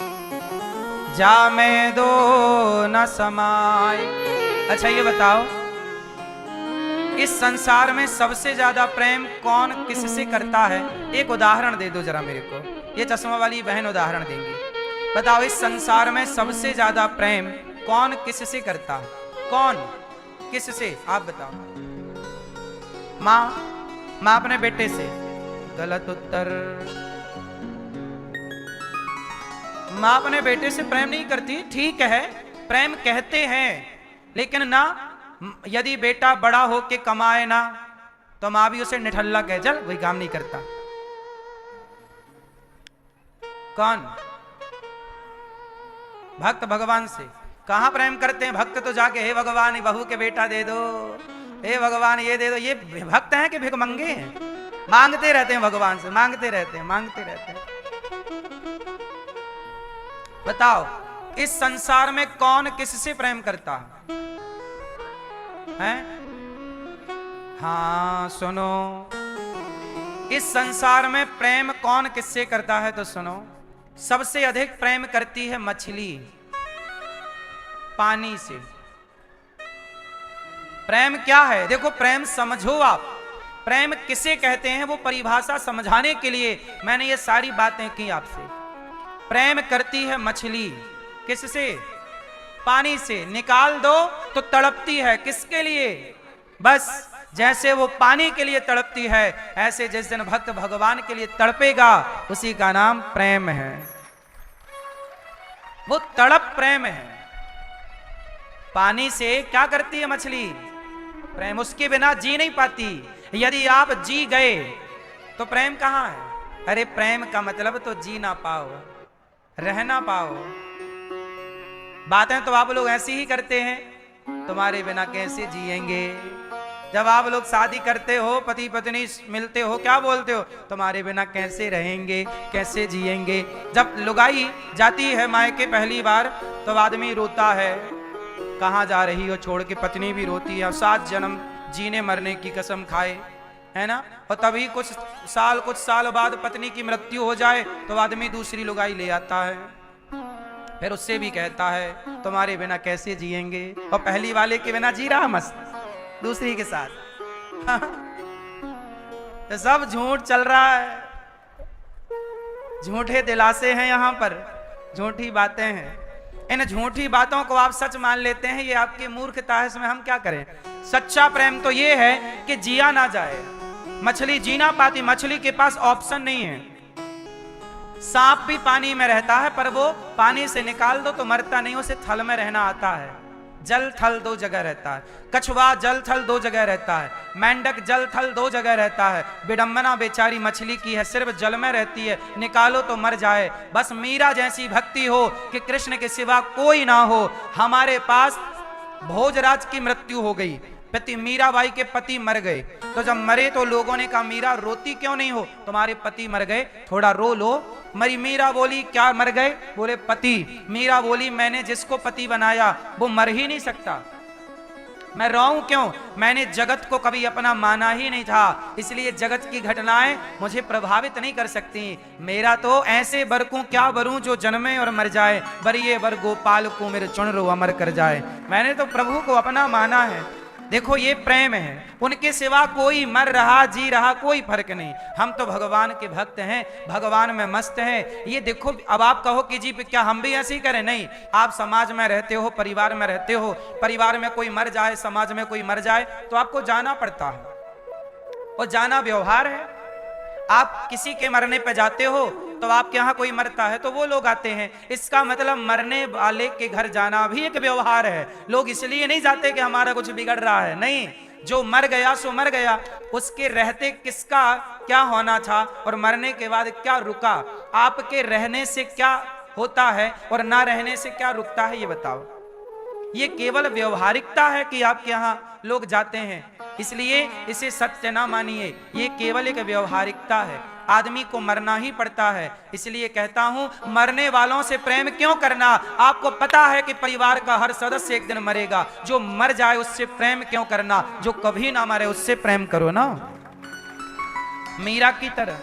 जा में दो न समाए। अच्छा ये बताओ, इस संसार में सबसे ज्यादा प्रेम कौन किससे करता है? एक उदाहरण दे दो जरा मेरे को। ये चश्मा वाली बहन उदाहरण देंगी। बताओ, इस संसार में सबसे ज्यादा प्रेम कौन किससे करता है? कौन किससे? आप बताओ। माँ, माँ अपने बेटे से। गलत उत्तर। माँ अपने बेटे से प्रेम नहीं करती। ठीक है, प्रेम कहते हैं, लेकिन ना, यदि बेटा बड़ा हो के कमाए ना, तो माँ भी उसे निठल्ला कह, चल वही काम नहीं करता। कौन? भक्त भगवान से। कहां प्रेम करते हैं भक्त? तो जाके हे भगवान बहू के बेटा दे दो, हे भगवान ये दे दो। ये भक्त हैं कि भिखमंगे हैं? मांगते रहते हैं भगवान से, मांगते रहते हैं, मांगते रहते हैं। बताओ, इस संसार में कौन किससे प्रेम करता है? हाँ सुनो, इस संसार में प्रेम कौन किससे करता है तो सुनो। सबसे अधिक प्रेम करती है मछली पानी से। प्रेम क्या है? देखो, प्रेम समझो आप। प्रेम किसे कहते हैं वो परिभाषा समझाने के लिए मैंने ये सारी बातें की आपसे। प्रेम करती है मछली किससे? पानी से। निकाल दो तो तड़पती है, किसके लिए? बस जैसे वो पानी के लिए तड़पती है, ऐसे जिस दिन भक्त भगवान के लिए तड़पेगा उसी का नाम प्रेम है। वो तड़प प्रेम है। पानी से क्या करती है मछली? प्रेम। उसके बिना जी नहीं पाती। यदि आप जी गए तो प्रेम कहां है? अरे प्रेम का मतलब तो जी ना पाओ, रह ना पाओ। बातें तो आप लोग ऐसी ही करते हैं, तुम्हारे बिना कैसे जिएंगे। जब आप लोग शादी करते हो, पति पत्नी मिलते हो, क्या बोलते हो? तुम्हारे बिना कैसे रहेंगे, कैसे जिएंगे। जब लुगाई जाती है मायके पहली बार तो आदमी रोता है, कहाँ जा रही हो छोड़ के। पत्नी भी रोती है, 7 जन्म जीने मरने की कसम खाए, है ना। और तभी कुछ साल बाद पत्नी की मृत्यु हो जाए तो आदमी दूसरी लुगाई ले आता है। फिर उससे भी कहता है तुम्हारे बिना कैसे जिएंगे, और पहली वाले के बिना जी रहा मस्त दूसरी के साथ। तो सब झूठ चल रहा है, झूठे दिलासे हैं यहाँ पर, झूठी बातें हैं। इन झूठी बातों को आप सच मान लेते हैं, ये आपकी मूर्खता है, इसमें हम क्या करें। सच्चा प्रेम तो ये है कि जिया ना जाए। मछली जी ना पाती, मछली के पास ऑप्शन नहीं है। सांप भी पानी में रहता है, पर वो पानी से निकाल दो तो मरता नहीं, उसे थल में रहना आता है। जल थल दो जगह रहता है। कछुआ जल थल दो जगह रहता है, मेंढक जल थल दो जगह रहता है। विडंबना बेचारी मछली की है, सिर्फ जल में रहती है, निकालो तो मर जाए। बस मीरा जैसी भक्ति हो कि कृष्ण के सिवा कोई ना हो। हमारे पास भोजराज की मृत्यु हो गई, पति मीराबाई के पति मर गए, तो जब मरे तो लोगों ने कहा मीरा रोती क्यों नहीं हो, तुम्हारे पति मर गए, थोड़ा रो लो। मरी मीरा बोली क्या मर गए, बोले पति। मीरा बोली मैंने जिसको पति बनाया वो मर ही नहीं सकता, मैं रोऊं क्यों, मैंने जगत को कभी अपना माना ही नहीं था, इसलिए जगत की घटनाएं मुझे प्रभावित नहीं कर सकती। मेरा तो ऐसे बर को क्या बरूं जो जन्मे और मर जाए, बरिए बर गोपाल को मेरे चुन रो अमर कर जाए। मैंने तो प्रभु को अपना माना है। देखो ये प्रेम है, उनके सिवा कोई मर रहा जी रहा कोई फर्क नहीं। हम तो भगवान के भक्त हैं, भगवान में मस्त हैं। ये देखो, अब आप कहो कि जी क्या हम भी ऐसे ही करें, नहीं। आप समाज में रहते हो, परिवार में रहते हो, परिवार में कोई मर जाए, समाज में कोई मर जाए तो आपको जाना पड़ता है, और जाना व्यवहार है। आप किसी के मरने पे जाते हो तो आपके यहाँ कोई मरता है तो वो लोग आते हैं, इसका मतलब मरने वाले के घर जाना भी एक व्यवहार है। लोग इसलिए नहीं जाते कि हमारा कुछ बिगड़ रहा है, नहीं। जो मर गया सो मर गया, उसके रहते किसका क्या होना था और मरने के बाद क्या रुका, आपके रहने से क्या होता है और ना रहने से क्या रुकता है, ये बताओ। ये केवल व्यवहारिकता है कि आपके यहाँ लोग जाते हैं, इसलिए इसे सत्य ना मानिए। ये केवल एक व्यवहारिकता है, आदमी को मरना ही पड़ता है। इसलिए कहता हूं, मरने वालों से प्रेम क्यों करना। आपको पता है कि परिवार का हर सदस्य एक दिन मरेगा, जो मर जाए उससे प्रेम क्यों करना, जो कभी ना मरे उससे प्रेम करो ना, मीरा की तरह।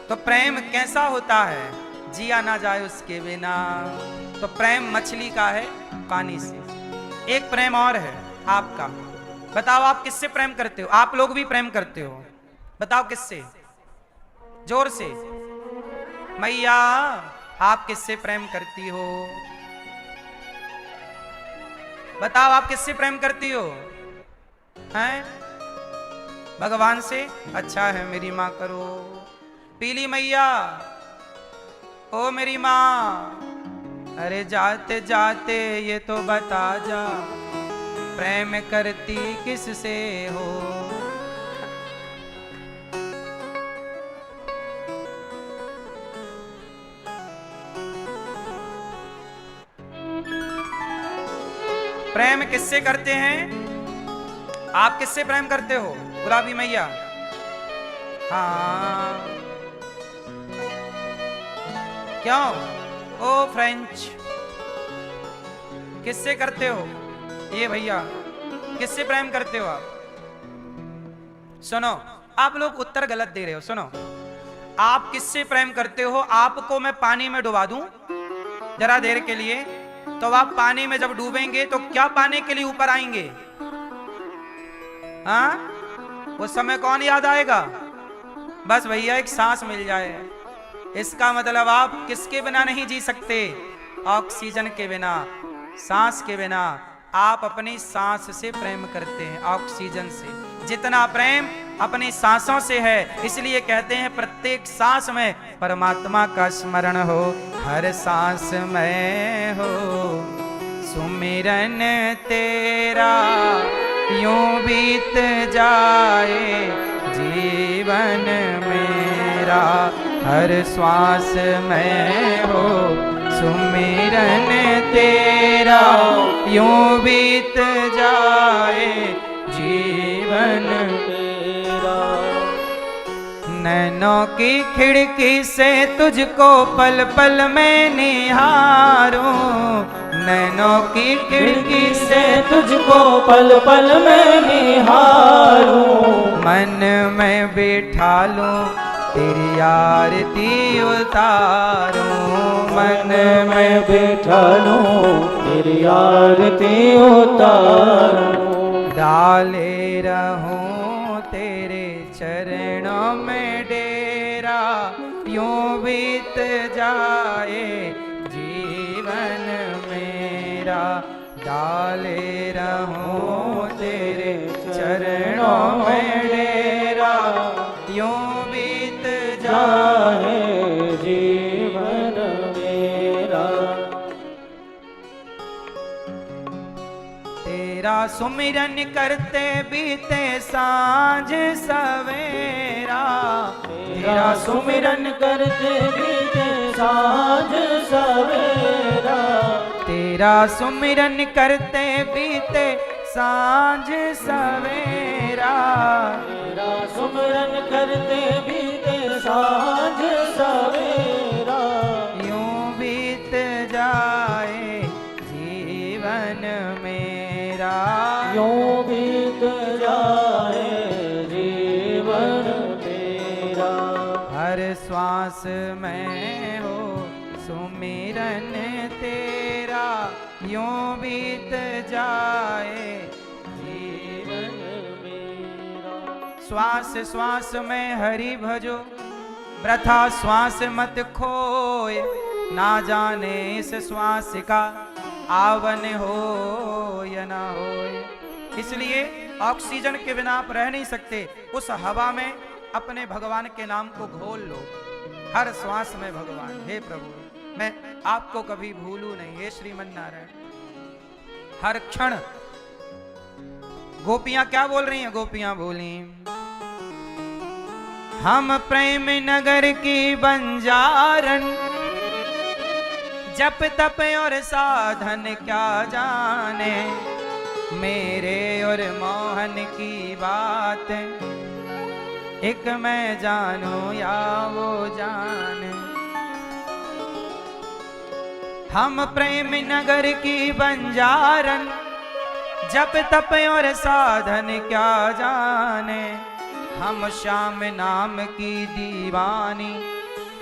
तो प्रेम कैसा होता है, जिया ना जाए उसके बिना। तो प्रेम मछली का है पानी से। एक प्रेम और है आपका, बताओ आप किससे प्रेम करते हो। आप लोग भी प्रेम करते हो, बताओ किससे, जोर से। मैया आप किससे प्रेम करती हो, बताओ आप किससे प्रेम करती हो, हैं? भगवान से। अच्छा है मेरी माँ करो। पीली मैया, ओ मेरी माँ, अरे जाते जाते ये तो बता जा, प्रेम करती किससे हो। प्रेम किससे करते हैं, आप किससे प्रेम करते हो, गुलाबी मैया। हाँ क्यों, ओ फ्रेंच, किससे करते हो, ये भैया किससे प्रेम करते हो आप। सुनो, आप लोग उत्तर गलत दे रहे हो। सुनो, आप किससे प्रेम करते हो, आपको मैं पानी में डुबा दूं जरा देर के लिए, तो आप पानी में जब डूबेंगे तो क्या पाने के लिए ऊपर आएंगे, हाँ? उस समय कौन याद आएगा, बस भैया एक सांस मिल जाए। इसका मतलब आप किसके बिना नहीं जी सकते, ऑक्सीजन के बिना, सांस के बिना। आप अपनी सांस से प्रेम करते हैं, ऑक्सीजन से। जितना प्रेम अपनी सांसों से है, इसलिए कहते हैं प्रत्येक सांस में परमात्मा का स्मरण हो, हर सांस में हो सुमिरन तेरा, यूं बीत जाए जीवन मेरा, हर श्वास में हो सुमिरन तेरा, यूं बीत जाए जीवन तेरा। नैनों की खिड़की से तुझको पल पल में निहारूं, नैनों की खिड़की से तुझको पल पल में निहारूं, मन में बिठा लूं तेरी आरती उतारूं, मन में बिठा लूं तेरी आरती उतारूं। डाले रहूं तेरे चरणों में डेरा, यूं बीत जाए जीवन मेरा। डाले रहूं तेरे चरणों में डेरा, यूं बीत जाए जीवन मेरा। तेरा सुमिरन करते बीते सांझ सवेरा, तेरा सुमिरन करते बीते सांझ सवेरा। तेरा सुमिरन करते बीते सांझ सवेरा। तेरा सुमिरन करते बीते सांझ सवेरा। यूं बीत जाए जीवन मेरा, यूं बीत जाए जीवन मेरा। हर श्वास में हो सुमिरन तेरा, यूं बीत जाए जीवन मेरा। श्वास श्वास में हरि भजो, वृथा श्वास मत खोए, ना जाने इस श्वास का आवन हो या ना हो। इसलिए ऑक्सीजन के बिना आप रह नहीं सकते। उस हवा में अपने भगवान के नाम को घोल लो, हर श्वास में भगवान। हे प्रभु, मैं आपको कभी भूलू नहीं, हे श्रीमन नारायण। हर क्षण गोपियां क्या बोल रही हैं? गोपियां बोली, हम प्रेम नगर की बंजारन, जप तप और साधन क्या जाने, मेरे और मोहन की बात एक मैं जानू या वो जाने। हम प्रेम नगर की बंजारन, जप तप और साधन क्या जाने, हम श्याम नाम की दीवानी,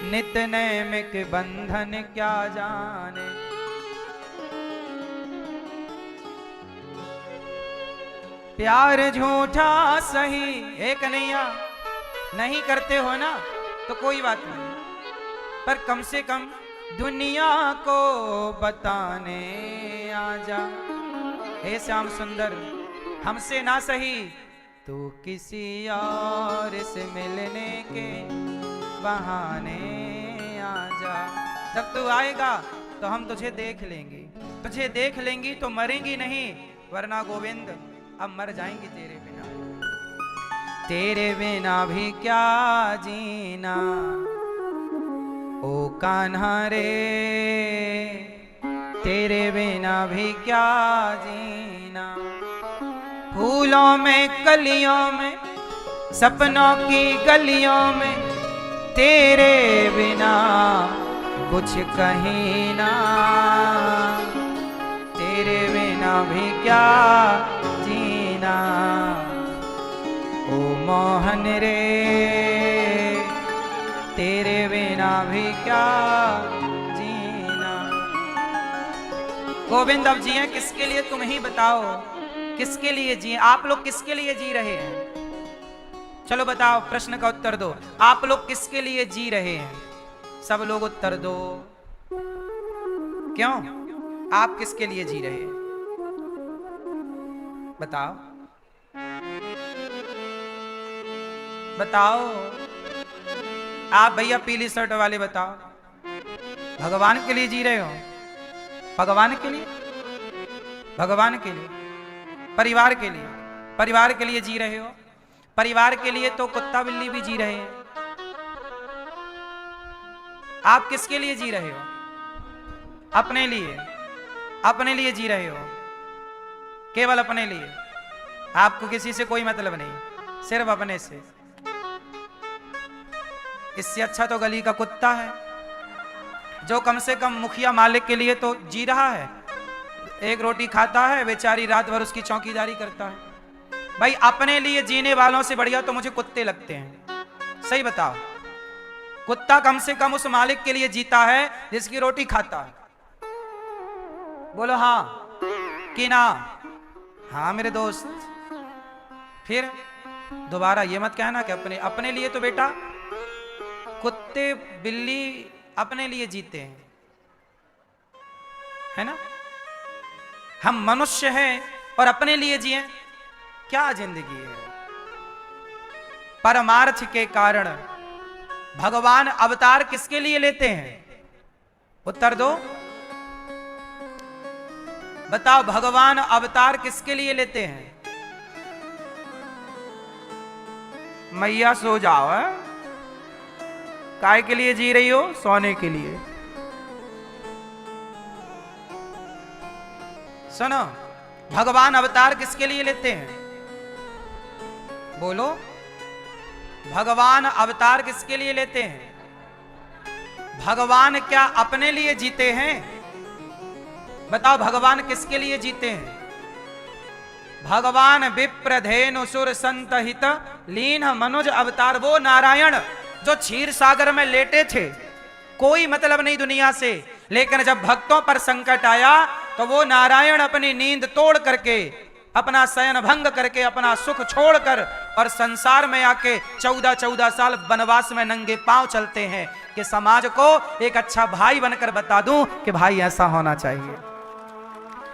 नित नैमिक बंधन क्या जाने। प्यार झूठा सही है कन्हैया, नहीं करते हो ना तो कोई बात नहीं, पर कम से कम दुनिया को बताने आ जा। हे श्याम सुंदर, हमसे ना सही तू किसी और से मिलने के बहाने आ जा। जब तू आएगा तो हम तुझे देख लेंगे, तुझे देख लेंगी तो मरेंगी नहीं, वरना गोविंद अब मर जाएंगी तेरे बिना। तेरे बिना भी क्या जीना ओ कान्हा रे, तेरे बिना भी क्या जीना। फूलों में कलियों में सपनों की गलियों में, तेरे बिना कुछ कहीं ना, तेरे बिना भी क्या जीना ओ मोहन रे, तेरे बिना भी क्या जीना। गोविंद अब जिए किसके लिए तुम ही बताओ, किसके लिए जिए? आप लोग किसके लिए जी रहे हैं? चलो बताओ, प्रश्न का उत्तर दो। आप लोग किसके लिए जी रहे हैं? सब लोग उत्तर दो। क्यों? आप किसके लिए जी रहे हैं? बताओ बताओ। आप भैया पीली शर्ट वाले बताओ, भगवान के लिए जी रहे हो? भगवान के लिए, भगवान के लिए, परिवार के लिए, परिवार के लिए जी रहे हो? परिवार के लिए तो कुत्ता बिल्ली भी जी रहे हैं। आप किसके लिए जी रहे हो? अपने लिए, अपने लिए जी रहे हो, केवल अपने लिए। आपको किसी से कोई मतलब नहीं, सिर्फ अपने से। इससे अच्छा तो गली का कुत्ता है जो कम से कम मुखिया मालिक के लिए तो जी रहा है, एक रोटी खाता है, बेचारी रात भर उसकी चौकीदारी करता है। भाई अपने लिए जीने वालों से बढ़िया तो मुझे कुत्ते लगते हैं। सही बताओ, कुत्ता कम से कम उस मालिक के लिए जीता है जिसकी रोटी खाता है। बोलो हाँ कि ना? हाँ मेरे दोस्त। फिर दोबारा ये मत कहना कि अपने लिए तो बेटा कुत्ते बिल्ली अपने लिए जीते हैं, है ना? हम मनुष्य हैं और अपने लिए जिए, क्या जिंदगी है? परमार्थ के कारण भगवान अवतार किसके लिए लेते हैं? उत्तर दो, बताओ भगवान अवतार किसके लिए लेते हैं? मैया सो जाओ, है? काय के लिए जी रही हो? सोने के लिए। सुनो, भगवान अवतार किसके लिए लेते हैं? बोलो, भगवान अवतार किसके लिए लेते हैं? भगवान क्या अपने लिए जीते हैं? बताओ भगवान किसके लिए जीते हैं? भगवान विप्रधेनु सुर संत हित लीन मनुज अवतार, वो नारायण जो क्षीर सागर में लेटे थे, कोई मतलब नहीं दुनिया से, लेकिन जब भक्तों पर संकट आया तो वो नारायण अपनी नींद तोड़ करके, अपना शयन भंग करके, अपना सुख छोड़कर और संसार में आके 14-14 साल वनवास में नंगे पांव चलते हैं कि समाज को एक अच्छा भाई बनकर बता दूं कि भाई ऐसा होना चाहिए,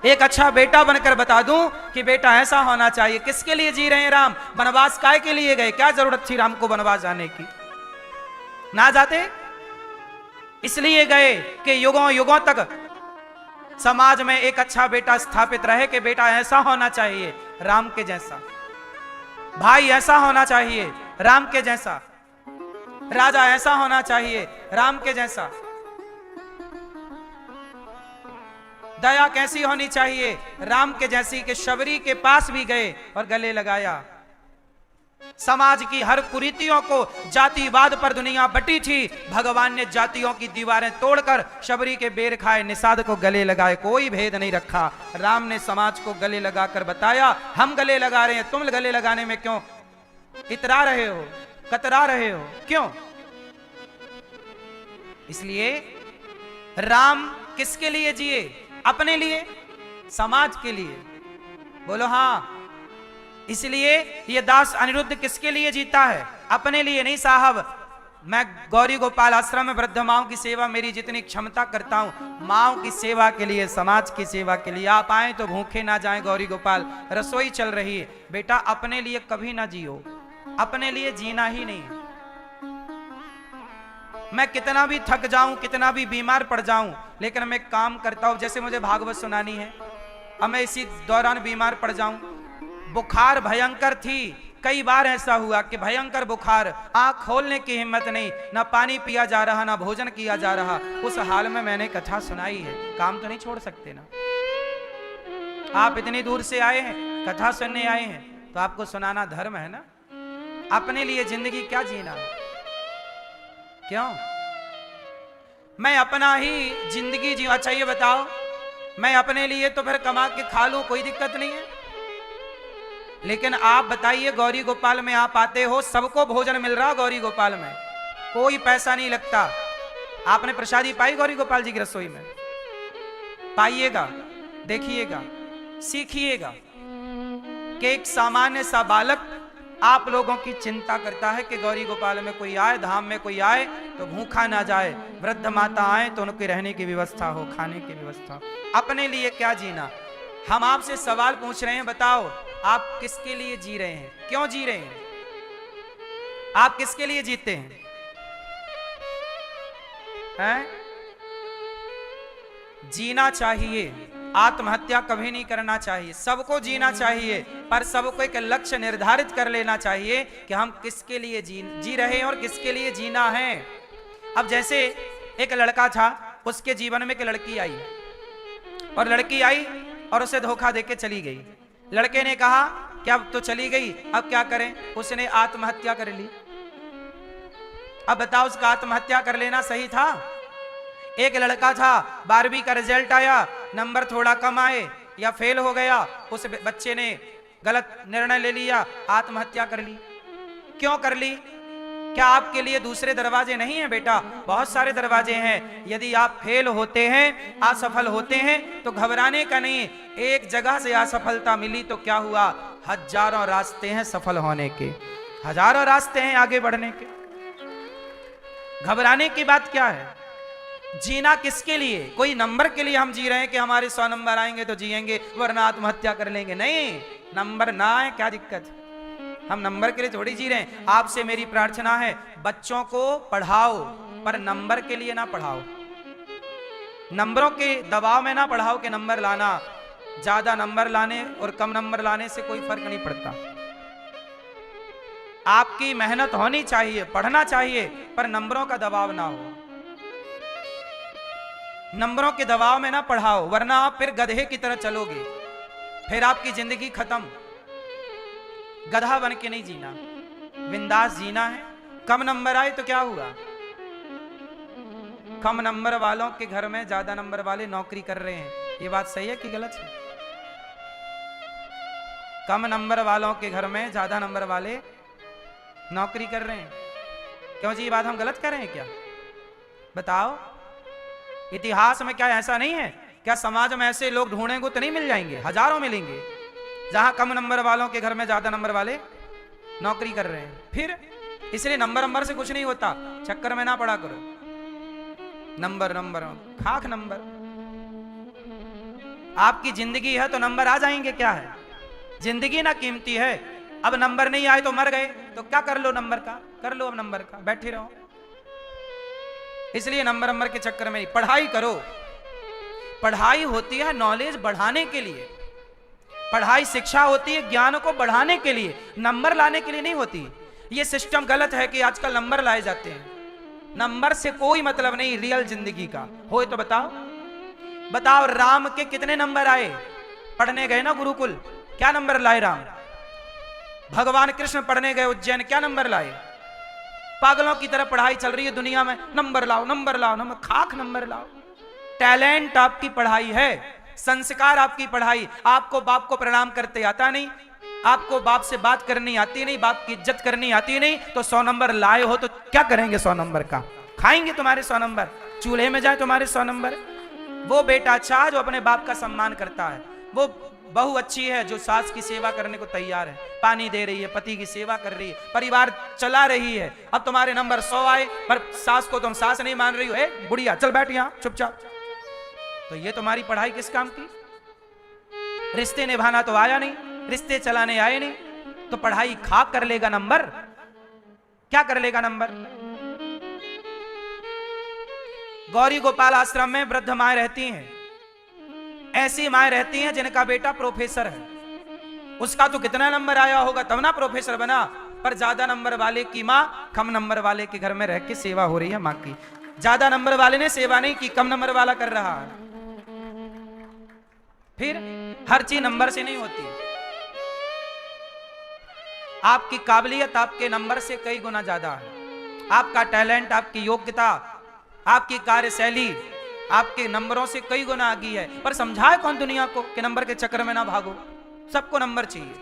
एक अच्छा बेटा बनकर बता दूं कि बेटा ऐसा होना चाहिए। किसके लिए जी रहे हैं राम? वनवास काय के लिए गए? क्या जरूरत थी राम को वनवास जाने की? ना जाते? इसलिए गए कि युगों युगों तक समाज में एक अच्छा बेटा स्थापित रहे कि बेटा ऐसा होना चाहिए राम के जैसा, भाई ऐसा होना चाहिए राम के जैसा, राजा ऐसा होना चाहिए राम के जैसा, दया कैसी होनी चाहिए राम के जैसी, कि शबरी के पास भी गए और गले लगाया। समाज की हर कुरीतियों को, जातिवाद पर दुनिया बटी थी, भगवान ने जातियों की दीवारें तोड़कर शबरी के बेर खाए, निषाद को गले लगाए, कोई भेद नहीं रखा। राम ने समाज को गले लगाकर बताया, हम गले लगा रहे हैं, तुम गले लगाने में क्यों इतरा रहे हो, कतरा रहे हो, क्यों? इसलिए राम किसके लिए जिए? अपने लिए, समाज के लिए। बोलो हाँ। इसलिए ये दास अनिरुद्ध किसके लिए जीता है? अपने लिए नहीं साहब। मैं गौरी गोपाल आश्रम में वृद्ध माओं की सेवा मेरी जितनी क्षमता करता हूं, माओं की सेवा के लिए, समाज की सेवा के लिए। आप आए तो भूखे ना जाएं। गौरी गोपाल रसोई चल रही है, बेटा अपने लिए कभी ना जियो, अपने लिए जीना ही नहीं। मैं कितना भी थक जाऊं, कितना भी बीमार पड़ जाऊं, लेकिन मैं काम करता हूं। जैसे मुझे भागवत सुनानी है, अब मैं इसी दौरान बीमार पड़ जाऊं, बुखार भयंकर थी, कई बार ऐसा हुआ कि भयंकर बुखार, आंख खोलने की हिम्मत नहीं, ना पानी पिया जा रहा, ना भोजन किया जा रहा। उस हाल में मैंने कथा सुनाई है। काम तो नहीं छोड़ सकते ना, आप इतनी दूर से आए हैं, कथा सुनने आए हैं, तो आपको सुनाना धर्म है ना। अपने लिए जिंदगी क्या जीना है? क्यों? मैं अपना ही जिंदगी जीवा चाहिए, बताओ। मैं अपने लिए तो फिर कमा के खा लूं, कोई दिक्कत नहीं है। लेकिन आप बताइए, गौरी गोपाल में आप आते हो, सबको भोजन मिल रहा गौरी गोपाल में, कोई पैसा नहीं लगता। आपने प्रसादी पाई गौरी गोपाल जी की रसोई में? पाइएगा, देखिएगा, सीखिएगा कि एक सामान्य सा बालक आप लोगों की चिंता करता है कि गौरी गोपाल में कोई आए, धाम में कोई आए तो भूखा ना जाए, वृद्ध माता आए तो उनके रहने की व्यवस्था हो, खाने की व्यवस्था। अपने लिए क्या जीना? हम आपसे सवाल पूछ रहे हैं, बताओ आप किसके लिए जी रहे हैं? क्यों जी रहे हैं? आप किसके लिए जीते हैं? जीना चाहिए, आत्महत्या कभी नहीं करना चाहिए। सबको जीना चाहिए, पर सबको एक लक्ष्य निर्धारित कर लेना चाहिए कि हम किसके लिए जी रहे हैं और किसके लिए जीना है। अब जैसे एक लड़का था, उसके जीवन में एक लड़की आई, और लड़की आई और उसे धोखा देके चली गई। लड़के ने कहा कि अब तो चली गई, अब क्या करें? उसने आत्महत्या कर ली। अब बताओ, उसका आत्महत्या कर लेना सही था? एक लड़का था, 12वीं का रिजल्ट आया, नंबर थोड़ा कम आए या फेल हो गया, उस बच्चे ने गलत निर्णय ले लिया, आत्महत्या कर ली। क्यों कर ली? क्या आपके लिए दूसरे दरवाजे नहीं हैं बेटा? बहुत सारे दरवाजे हैं। यदि आप फेल होते हैं, असफल होते हैं, तो घबराने का नहीं। एक जगह से असफलता मिली तो क्या हुआ? हजारों रास्ते हैं सफल होने के, हजारों रास्ते हैं आगे बढ़ने के। घबराने की बात क्या है? जीना किसके लिए? कोई नंबर के लिए हम जी रहे हैं कि हमारे 100 नंबर आएंगे तो जिएंगे, वरना आत्महत्या कर लेंगे? नहीं, नंबर ना आए क्या दिक्कत? हम नंबर के लिए थोड़ी जी रहे हैं। आपसे मेरी प्रार्थना है, बच्चों को पढ़ाओ पर नंबर के लिए ना पढ़ाओ, नंबरों के दबाव में ना पढ़ाओ कि नंबर लाना। ज्यादा नंबर लाने और कम नंबर लाने से कोई फर्क नहीं पड़ता। आपकी मेहनत होनी चाहिए, पढ़ना चाहिए, पर नंबरों का दबाव ना हो। नंबरों के दबाव में ना पढ़ाओ, वरना आप फिर गधे की तरह चलोगे, फिर आपकी जिंदगी खत्म। गधा बन के नहीं जीना, बिंदास जीना है। कम नंबर आए तो क्या हुआ? कम नंबर वालों के घर में ज्यादा नंबर वाले नौकरी कर रहे हैं। ये बात सही है कि गलत है? कम नंबर वालों के घर में ज्यादा नंबर वाले नौकरी कर रहे हैं। क्यों जी, ये बात हम गलत कर रहे हैं क्या? बताओ। इतिहास में क्या ऐसा नहीं है? क्या समाज में ऐसे लोग ढूंढेंगे तो नहीं मिल जाएंगे? हजारों मिलेंगे, जहां कम नंबर वालों के घर में ज्यादा नंबर वाले नौकरी कर रहे हैं। फिर इसलिए नंबर से कुछ नहीं होता, चक्कर में ना पड़ा करो। नंबर खाक नंबर। आपकी जिंदगी है तो नंबर आ जाएंगे, क्या है? जिंदगी ना कीमती है। अब नंबर नहीं आए तो मर गए, तो क्या कर लो? नंबर का कर लो, अब नंबर का बैठे रहो। इसलिए नंबर के चक्कर में नहीं, पढ़ाई करो। पढ़ाई होती है नॉलेज बढ़ाने के लिए, पढ़ाई शिक्षा होती है ज्ञान को बढ़ाने के लिए, नंबर लाने के लिए नहीं होती। ये सिस्टम गलत है कि आजकल नंबर लाए जाते हैं। नंबर से कोई मतलब नहीं रियल जिंदगी का। हो तो बताओ, बताओ राम के कितने नंबर आए? पढ़ने गए ना गुरुकुल, क्या नंबर लाए राम? भगवान कृष्ण पढ़ने गए उज्जैन, क्या नंबर लाए? पागलों की तरह पढ़ाई चल रही है दुनिया में, नंबर लाओ नंबर लाओ नंबर, खाक नंबर लाओ। टैलेंट आपकी पढ़ाई है, संस्कार आपकी पढ़ाई। आपको बाप को प्रणाम करते आता नहीं, आपको बाप से बात करनी आती नहीं, बाप की इज्जत करनी आती नहीं, तो 100 नंबर लाए हो तो क्या करेंगे? 100 नंबर का खाएंगे तुम्हारे 100 नंबर, चूल्हे में जाए तुम्हारे 100 नंबर। वो बेटा अच्छा जो अपने बाप का सम्मान करता है, वो बहू अच्छी है जो सास की सेवा करने को तैयार है, पानी दे रही है, पति की सेवा कर रही है, परिवार चला रही है। अब तुम्हारे नंबर 100 आए पर सास को तुम सास नहीं मान रही हो, ए बुढ़िया चल बैठ यहां चुपचाप, तो ये तुम्हारी पढ़ाई किस काम की? रिश्ते निभाना तो आया नहीं, रिश्ते चलाने आए नहीं, तो पढ़ाई खाक कर लेगा नंबर, क्या कर लेगा नंबर? गौरी गोपाल आश्रम में वृद्ध माएं रहती हैं, ऐसी माएं रहती हैं जिनका बेटा प्रोफेसर है। उसका तो कितना नंबर आया होगा तब ना प्रोफेसर बना, पर ज्यादा नंबर वाले की मां कम नंबर वाले के घर में रह के सेवा हो रही है मां की। ज्यादा नंबर वाले ने सेवा नहीं की, कम नंबर वाला कर रहा है। फिर हर चीज नंबर से नहीं होती। आपकी काबिलियत आपके नंबर से कई गुना ज्यादा है। आपका टैलेंट, आपकी योग्यता, आपकी कार्यशैली आपके नंबरों से कई गुना आगी है। पर समझाए कौन दुनिया को कि नंबर के चक्कर में ना भागो, सबको नंबर चाहिए।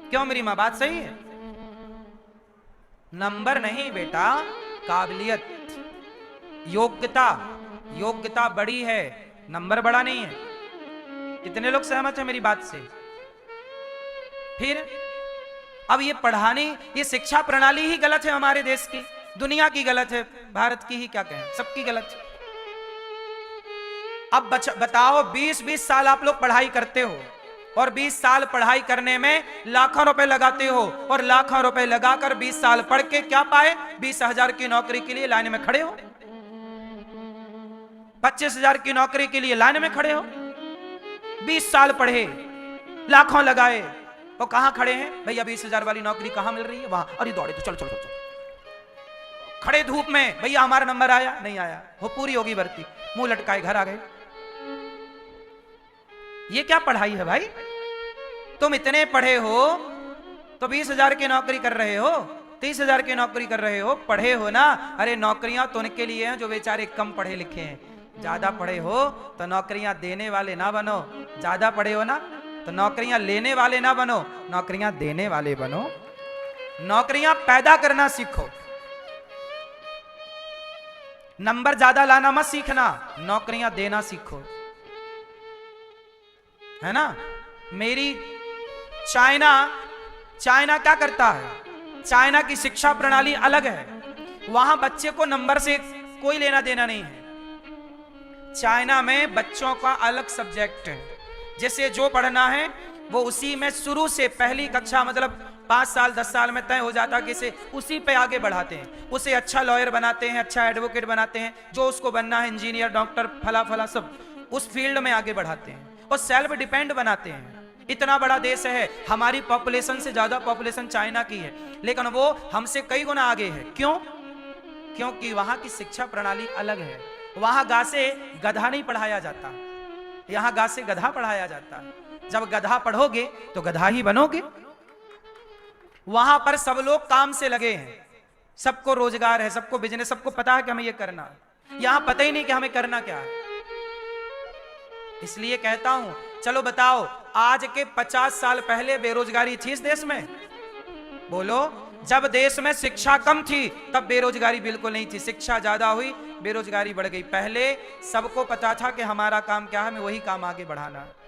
क्यों मेरी मां, बात सही है? नंबर नहीं बेटा, काबिलियत, योग्यता। योग्यता बड़ी है, नंबर बड़ा नहीं है। कितने लोग सहमत हैं मेरी बात से? फिर अब ये पढ़ाने, ये शिक्षा प्रणाली ही गलत है हमारे देश की, दुनिया की गलत है, भारत की ही क्या कहें, सबकी गलत है। अब बताओ 20-20 साल आप लोग पढ़ाई करते हो और 20 साल पढ़ाई करने में लाखों रुपए लगाते हो, और लाखों रुपए लगाकर 20 साल पढ़ के क्या पाए? 20,000 की नौकरी के लिए लाइन में खड़े हो, 25,000 की नौकरी के लिए लाइन में खड़े हो। 20 साल पढ़े, लाखों लगाए, और कहां खड़े हैं? भैया 20,000 वाली नौकरी कहां मिल रही है? वहां। अरे दौड़े तो चलो चलो चलो, खड़े धूप में, भैया हमारा नंबर आया? नहीं आया, वो पूरी होगी भर्ती, मुंह लटकाए घर आ गए। ये क्या पढ़ाई है भाई? तुम इतने पढ़े हो तो 20,000 की नौकरी कर रहे हो, 30,000 की नौकरी कर रहे हो, पढ़े हो ना। अरे नौकरियां तो उनके लिए हैं जो बेचारे कम पढ़े लिखे हैं। ज्यादा पढ़े हो तो नौकरियां देने वाले ना बनो, ज्यादा पढ़े हो ना तो नौकरियां लेने वाले ना बनो, नौकरियां देने वाले बनो। नौकरियां पैदा करना सीखो। नंबर ज्यादा लाना मत सीखना, नौकरियां देना सीखो, है ना। मेरी चाइना क्या करता है, चाइना की शिक्षा प्रणाली अलग है। वहां बच्चे को नंबर से कोई लेना देना नहीं है। चाइना में बच्चों का अलग सब्जेक्ट है, जिसे जो पढ़ना है वो उसी में शुरू से पहली कक्षा मतलब 5 साल 10 साल में तय हो जाता कि इसे उसी पे आगे बढ़ाते हैं, उसे अच्छा लॉयर बनाते हैं, अच्छा एडवोकेट बनाते हैं, जो उसको बनना है इंजीनियर डॉक्टर फला फला सब उस फील्ड में आगे बढ़ाते हैं और सेल्फ डिपेंड बनाते हैं। इतना बड़ा देश है, हमारी पॉपुलेशन से ज्यादा पॉपुलेशन चाइना की है, लेकिन वो हमसे कई गुना आगे है। क्यों? क्योंकि वहां की शिक्षा प्रणाली अलग है। वहां गा से गधा नहीं पढ़ाया जाता, यहां गा से गधा पढ़ाया जाता है। जब गधा पढ़ोगे तो गधा ही बनोगे। वहां पर सब लोग काम से लगे हैं, सबको रोजगार है, सबको बिजनेस, सबको पता है कि हमें ये करना है। यहां पता ही नहीं कि हमें करना क्या है। इसलिए कहता हूं, चलो बताओ, आज के 50 साल पहले बेरोजगारी थी इस देश में? बोलो। जब देश में शिक्षा कम थी तब बेरोजगारी बिल्कुल नहीं थी, शिक्षा ज्यादा हुई, बेरोजगारी बढ़ गई। पहले सबको पता था कि हमारा काम क्या है, हमें वही काम आगे बढ़ाना है।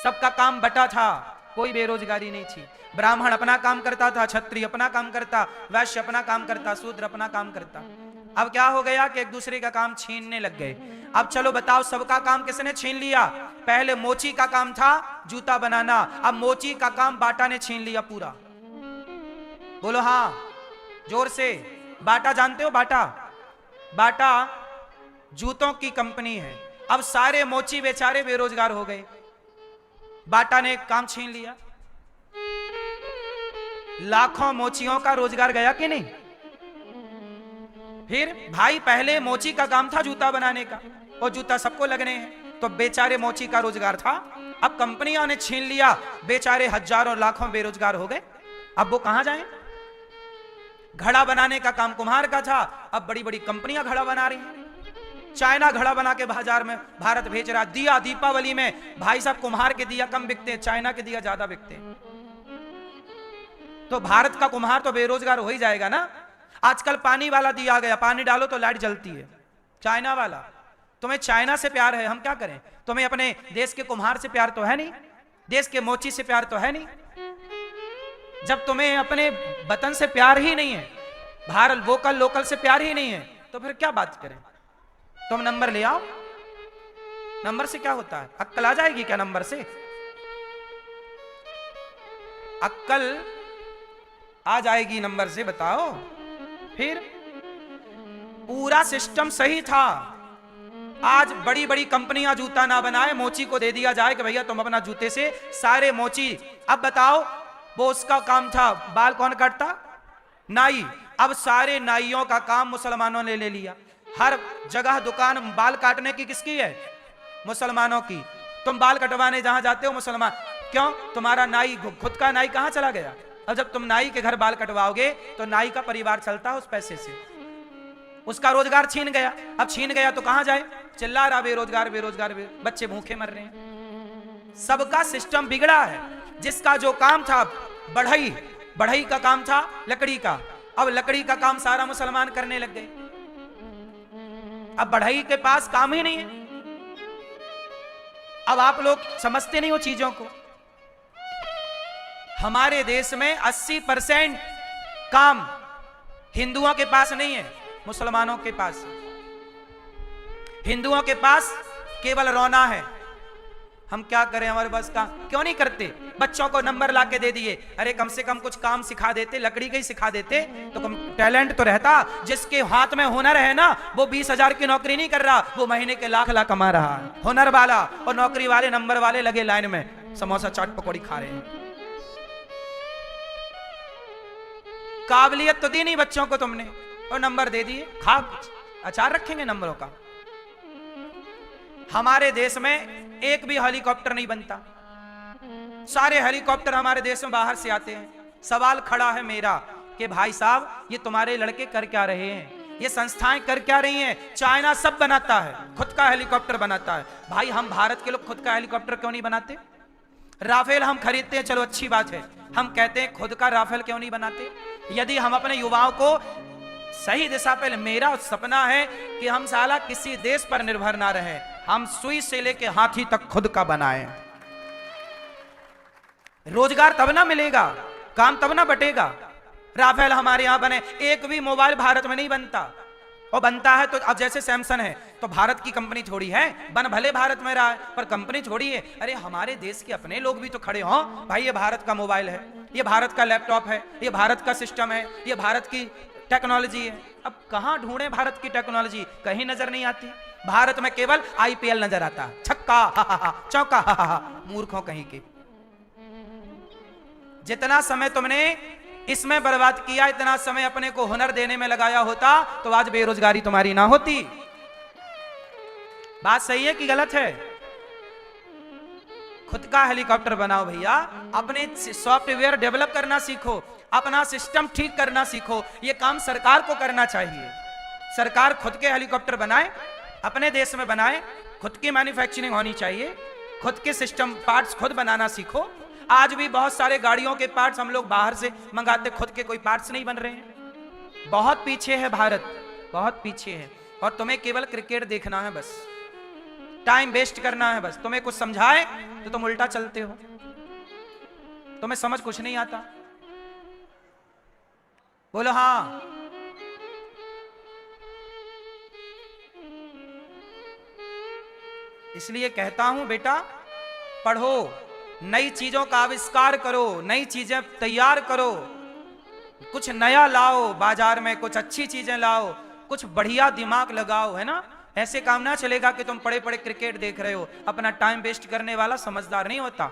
सबका काम बटा था, कोई बेरोजगारी नहीं थी। ब्राह्मण अपना काम करता था, क्षत्रिय अपना काम करता, वैश्य अपना काम करता, शूद्र अपना काम करता। अब क्या हो गया कि एक दूसरे का काम छीनने लग गए। अब चलो बताओ, सबका काम किसने छीन लिया? पहले मोची का काम था जूता बनाना, अब मोची का काम बाटा ने छीन लिया पूरा। बोलो हाँ जोर से। बाटा जानते हो? बाटा जूतों की कंपनी है। अब सारे मोची बेचारे बेरोजगार हो गए, बाटा ने काम छीन लिया। लाखों मोचियों का रोजगार गया कि नहीं? फिर भाई पहले मोची का काम था जूता बनाने का, और जूता सबको लगने हैं, तो बेचारे मोची का रोजगार था। अब कंपनियों ने छीन लिया, बेचारे हजारों लाखों बेरोजगार हो गए। अब वो कहां जाएं? घड़ा बनाने का काम कुम्हार का था, अब बड़ी बड़ी कंपनियां घड़ा बना रही हैं। चाइना घड़ा बना के बाजार में भारत भेज रहा। दिया दीपावली में भाई साहब कुम्हार के दिया कम बिकते हैं, चाइना के दिया ज्यादा बिकते हैं। तो भारत का कुम्हार तो बेरोजगार हो ही जाएगा ना। आजकल पानी वाला दिया आ गया, पानी डालो तो लाइट जलती है, चाइना वाला। तुम्हें चाइना से प्यार है, हम क्या करें? तुम्हें अपने देश के कुम्हार से प्यार तो है नहीं, देश के मोची से प्यार तो है नहीं। जब तुम्हें अपने वतन से प्यार ही नहीं है, भारत वोकल लोकल से प्यार ही नहीं है, तो फिर क्या बात करें? तुम नंबर ले आओ। नंबर से क्या होता है? अक्कल आ जाएगी क्या नंबर से? अक्कल आ जाएगी नंबर से, बताओ। फिर पूरा सिस्टम सही था। आज बड़ी बड़ी कंपनियां जूता ना बनाए, मोची को दे दिया जाए कि भैया तुम अपना जूते से सारे मोची। अब बताओ, वो उसका काम था, बाल कौन काटता? नाई। अब सारे नाइयों का काम मुसलमानों ने ले लिया। हर जगह दुकान बाल काटने की किसकी है? मुसलमानों की। तुम बाल कटवाने जहां जाते हो मुसलमान, क्यों? तुम्हारा नाई खुद का नाई कहां चला गया? अब जब तुम नाई के घर बाल कटवाओगे तो नाई का परिवार चलता है उस पैसे से, उसका रोजगार छीन गया। अब छीन गया तो कहां जाए? चिल्ला रहा बेरोजगार बेरोजगार, बच्चे भूखे मर रहे हैं। सबका सिस्टम बिगड़ा है। जिसका जो काम था बढ़ई का काम था लकड़ी का, अब लकड़ी का काम सारा मुसलमान करने लग गए। अब बढ़ई के पास काम ही नहीं है। अब आप लोग समझते नहीं हो चीजों को। हमारे देश में 80% काम हिंदुओं के पास नहीं है, मुसलमानों के पास। हिंदुओं के पास केवल रोना है। हम क्या करें, हमारे पास काम क्यों नहीं करते? बच्चों को नंबर लाके दे दिए, अरे कम से कम कुछ काम सिखा देते, लकड़ी का ही सिखा देते तो कम टैलेंट तो रहता। जिसके हाथ में हुनर है ना, वो 20,000 की नौकरी नहीं कर रहा, वो महीने के लाख कमा रहा है। हुनर वाला और नौकरी वाले, नंबर वाले लगे लाइन में, समोसा चाट पकौड़ी खा रहे हैं। काबिलियत तो दी नहीं बच्चों को तुमने, और नंबर दे दिए। खा अचार रखेंगे नंबरों का। हमारे देश में एक भी हेलीकॉप्टर नहीं बनता, सारे हेलीकॉप्टर हमारे देश में बाहर से आते हैं। सवाल खड़ा है मेरा कि भाई साहब, ये तुम्हारे लड़के कर क्या रहे हैं? ये संस्थाएं कर क्या रही हैं? चाइना सब बनाता है, खुद का हेलीकॉप्टर बनाता है। भाई हम भारत के लोग खुद का हेलीकॉप्टर क्यों नहीं बनाते? राफेल हम खरीदते हैं, चलो अच्छी बात है, हम कहते हैं खुद का राफेल क्यों नहीं बनाते? यदि हम अपने युवाओं को सही दिशा पे, मेरा सपना है कि हम साला किसी देश पर निर्भर ना रहे, हम सुई से लेके हाथी तक खुद का बनाएं। रोजगार तब ना मिलेगा, काम तब ना बटेगा। राफेल हमारे यहां बने, एक भी मोबाइल भारत में नहीं बनता, और बनता है तो अब जैसे सैमसंग है तो भारत की कंपनी थोड़ी है, बन भले भारत में रहा है पर कंपनी थोड़ी है। अरे हमारे देश के अपने लोग भी तो खड़े हों, भाई ये भारत का मोबाइल है, ये भारत का लैपटॉप है, ये भारत का सिस्टम है, ये भारत की टेक्नोलॉजी है। अब कहां ढूंढे भारत की टेक्नोलॉजी? कहीं नजर नहीं आती। भारत में केवल आईपीएल नजर आता, छक्का चौका, मूर्खों कहीं के। जितना समय तुमने इसमें बर्बाद किया, इतना समय अपने को हुनर देने में लगाया होता तो आज बेरोजगारी तुम्हारी ना होती। बात सही है कि गलत है? खुद का हेलीकॉप्टर बनाओ भैया, अपने सॉफ्टवेयर डेवलप करना सीखो, अपना सिस्टम ठीक करना सीखो। यह काम सरकार को करना चाहिए। सरकार खुद के हेलीकॉप्टर बनाए, अपने देश में बनाए, खुद की मैन्युफैक्चरिंग होनी चाहिए, खुद के सिस्टम पार्ट्स खुद बनाना सीखो। आज भी बहुत सारे गाड़ियों के पार्ट्स हम लोग बाहर से मंगाते, खुद के कोई पार्ट्स नहीं बन रहे हैं। बहुत पीछे है भारत, बहुत पीछे है। और तुम्हें केवल क्रिकेट देखना है, बस टाइम वेस्ट करना है। बस तुम्हें कुछ समझाए तो तुम उल्टा चलते हो, तुम्हें समझ कुछ नहीं आता। बोलो हाँ। इसलिए कहता हूं बेटा, पढ़ो, नई चीजों का आविष्कार करो, नई चीजें तैयार करो, कुछ नया लाओ बाजार में, कुछ अच्छी चीजें लाओ, कुछ बढ़िया दिमाग लगाओ, है ना? ऐसे काम ना चलेगा कि तुम पड़े पड़े क्रिकेट देख रहे हो। अपना टाइम वेस्ट करने वाला समझदार नहीं होता।